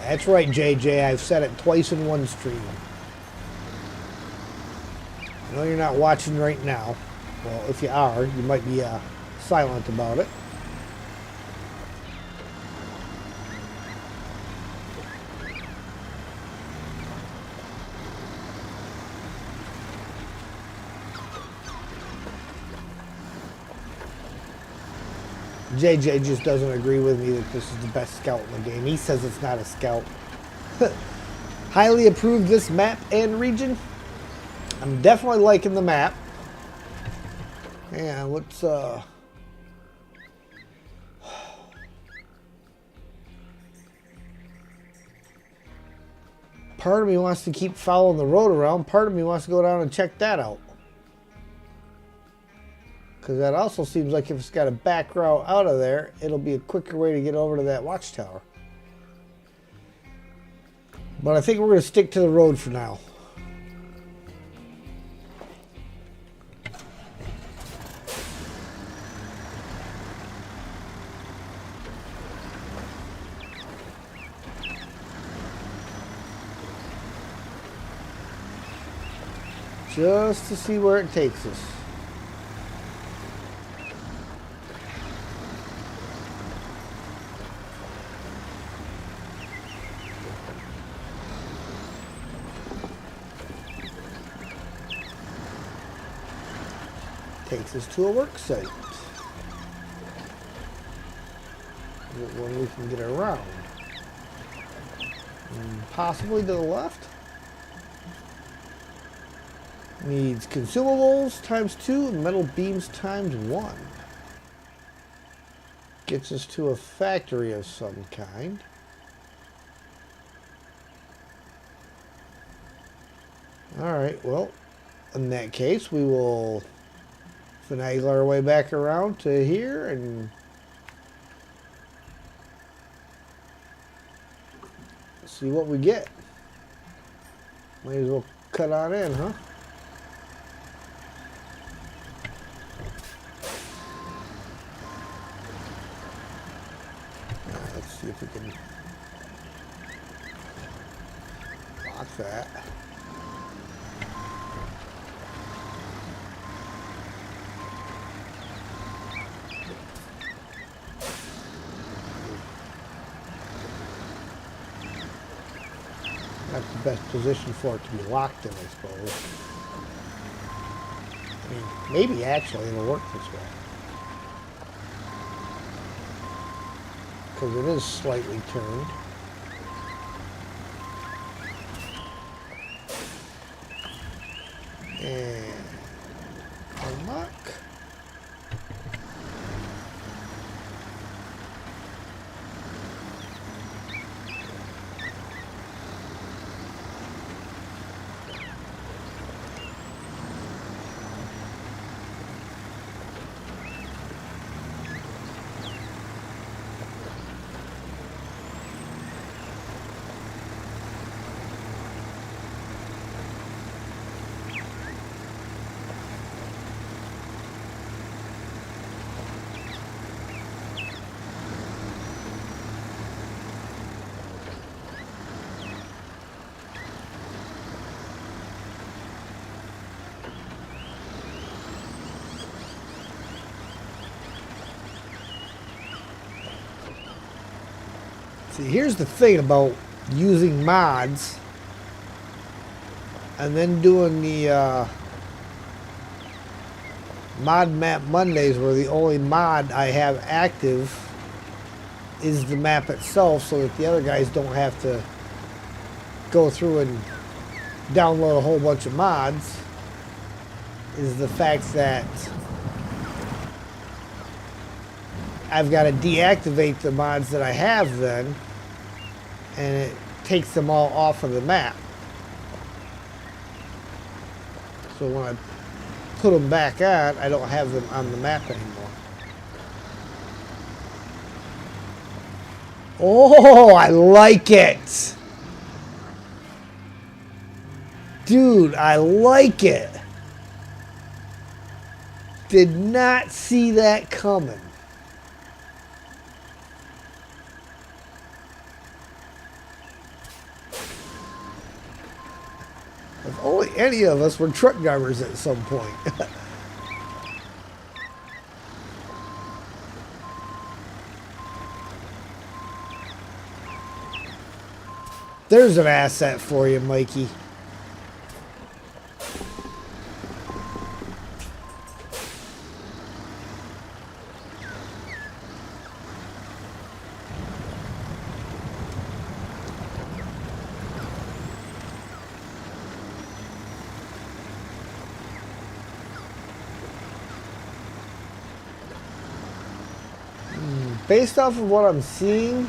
That's right, JJ. I've said it twice in one stream. I know you're not watching right now. Well, if you are, you might be silent about it. JJ just doesn't agree with me that this is the best scout in the game. He says it's not a scout. Highly approved this map and region. I'm definitely liking the map. Yeah, let's part of me wants to keep following the road around. Part of me wants to go down and check that out. Because that also seems like if it's got a back route out of there, it'll be a quicker way to get over to that watchtower. But I think we're going to stick to the road for now. Just to see where it takes us. Takes us to a work site. One we can get around. Possibly to the left. Needs consumables ×2 and metal beams ×1. Gets us to a factory of some kind. Alright, well, in that case, we will finagle our way back around to here and see what we get. Might as well cut on in, huh? Let's see if we can lock that. That's the best position for it to be locked in, I suppose. I mean, maybe actually it'll work this way. Because it is slightly turned. And unlock. See, here's the thing about using mods and then doing the Mod Map Mondays, where the only mod I have active is the map itself, so that the other guys don't have to go through and download a whole bunch of mods, is the fact that I've got to deactivate the mods that I have then, and it takes them all off of the map. So when I put them back on, I don't have them on the map anymore. Oh, I like it. Dude, I like it. Did not see that coming. If only any of us were truck drivers at some point. There's an asset for you, Mikey. Based off of what I'm seeing,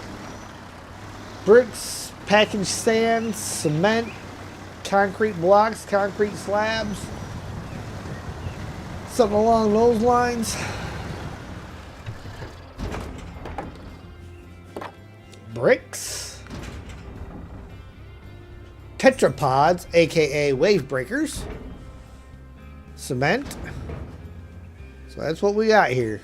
bricks, packaged sand, cement, concrete blocks, concrete slabs, something along those lines. Bricks, tetrapods, aka wave breakers, cement. So that's what we got here.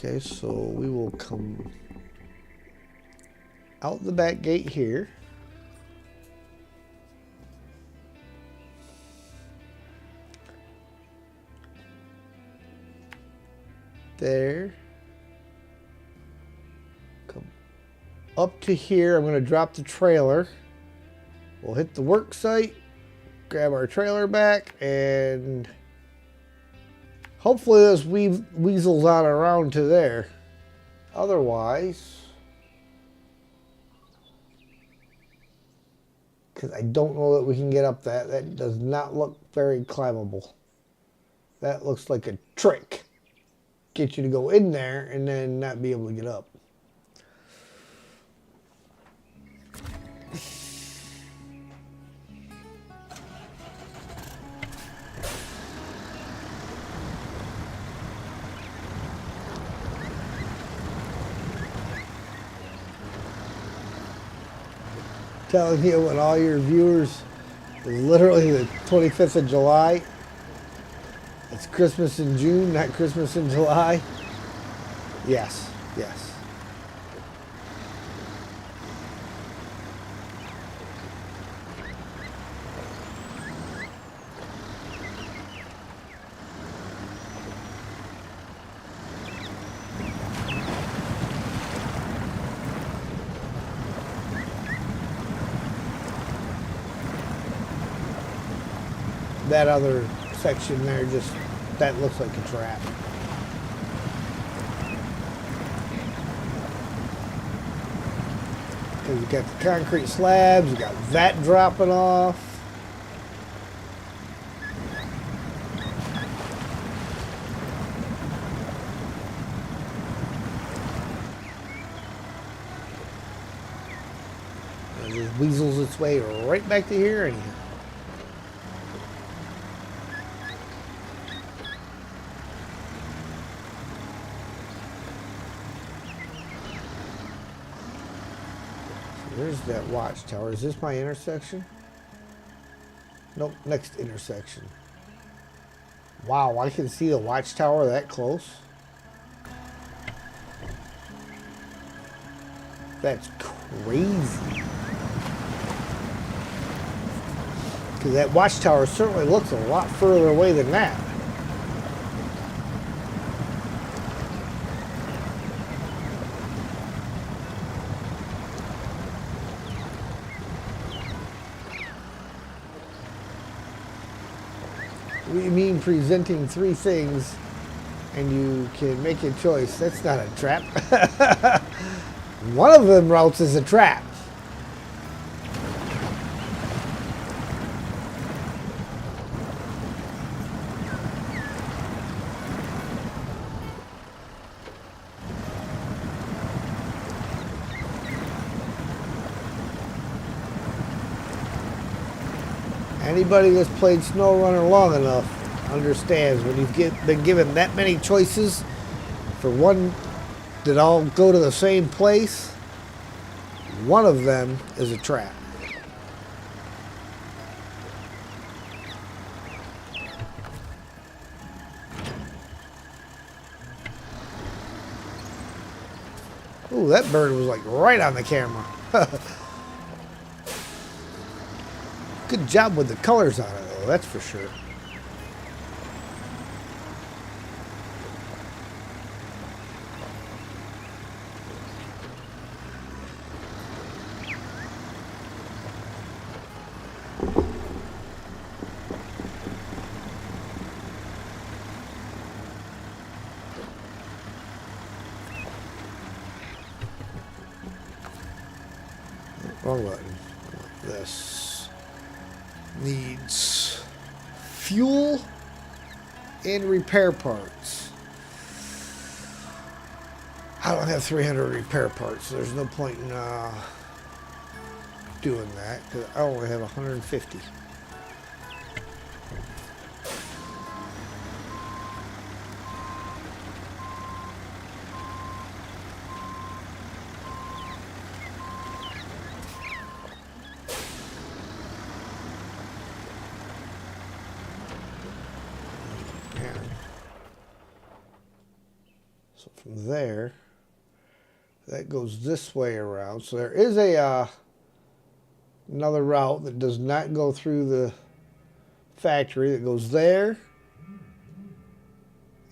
Okay, so we will come out the back gate here. There. Come up to here. I'm going to drop the trailer. We'll hit the work site, grab our trailer back, and hopefully this weasels on around to there. Otherwise, because I don't know that we can get up that. That does not look very climbable. That looks like a trick. Get you to go in there and then not be able to get up. Telling you when all your viewers is literally the 25th of July. It's Christmas in June, not Christmas in July. Yes, yes. That other section there, just that looks like a trap. You got the concrete slabs, you got that dropping off. And it just weasels its way right back to here anyhow. Where's that watchtower? Is this my intersection? Nope, next intersection. Wow, I can see the watchtower that close. That's crazy. Because that watchtower certainly looks a lot further away than that. We mean presenting three things and you can make a choice. That's not a trap. One of them routes is a trap. Anybody that's played Snowrunner long enough understands when you've been given that many choices for one that all go to the same place, one of them is a trap. Ooh, that bird was like right on the camera. Good job with the colors on it, though, that's for sure. Wrong button. This needs fuel and repair parts. I don't have 300 repair parts, so there's no point in doing that because I only have 150. So from there, that goes this way around. So there is a another route that does not go through the factory that goes there,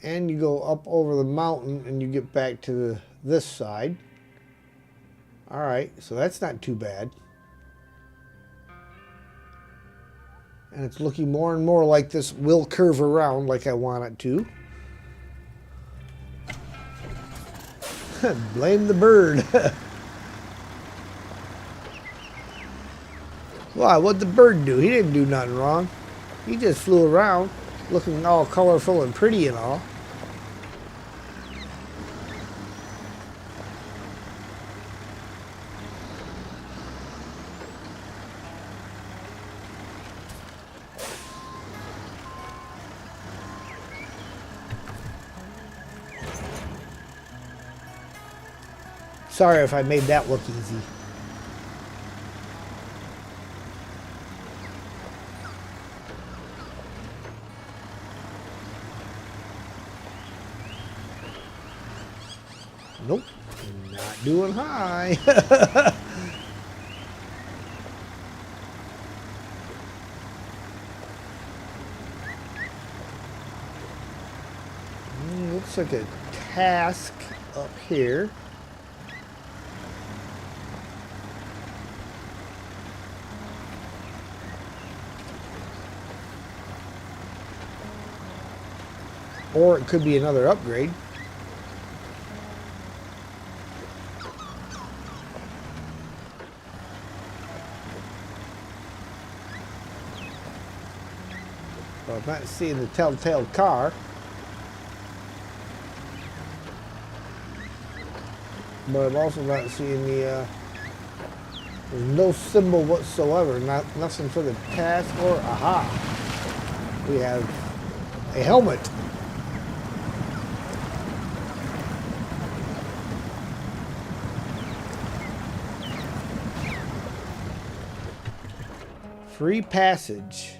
and you go up over the mountain and you get back to this side. All right, so that's not too bad. And it's looking more and more like this will curve around like I want it to. Blame the bird. Why, what'd the bird do? He didn't do nothing wrong. He just flew around looking all colorful and pretty and all. Sorry if I made that look easy. Nope, not doing high. Looks like a task up here. Or it could be another upgrade. Well, I'm not seeing the telltale car. But I'm also not seeing the, there's no symbol whatsoever, nothing for the task or, aha, we have a helmet. Free passage.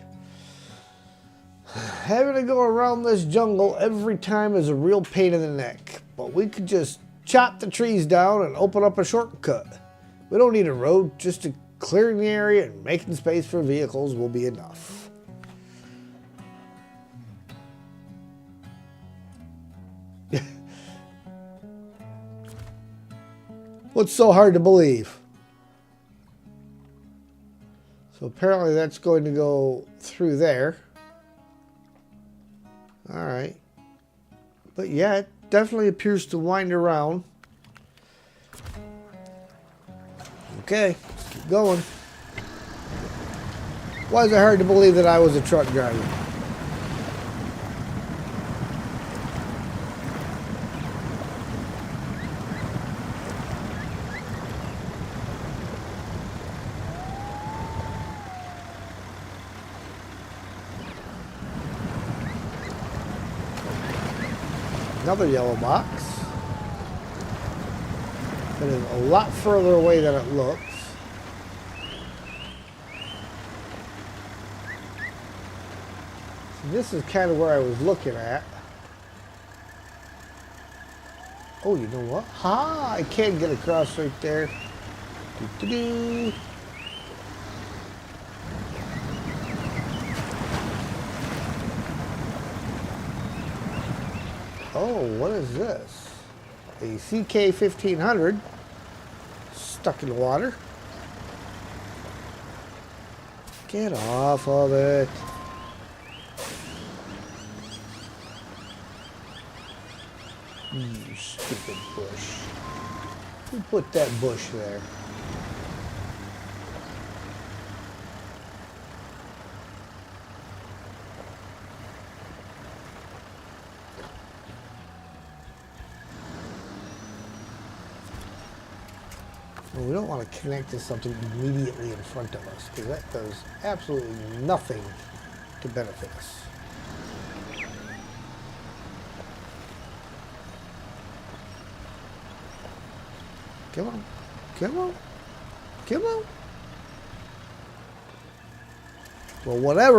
Having to go around this jungle every time is a real pain in the neck, but we could just chop the trees down and open up a shortcut. We don't need a road, just a clearing the area and making space for vehicles will be enough. What's so hard to believe? So apparently that's going to go through there. All right. But yeah, it definitely appears to wind around. Okay, keep going. Why is it hard to believe that I was a truck driver? Another yellow box. It is a lot further away than it looks. So this is kind of where I was looking at. Oh, you know what? Ha! I can get across right there. Doo-doo-doo. Oh, what is this? A CK 1500 stuck in the water. Get off of it. You stupid bush. Who put that bush there? Well, we don't want to connect to something immediately in front of us because that does absolutely nothing to benefit us. Come on, come on, come on. Well, whatever.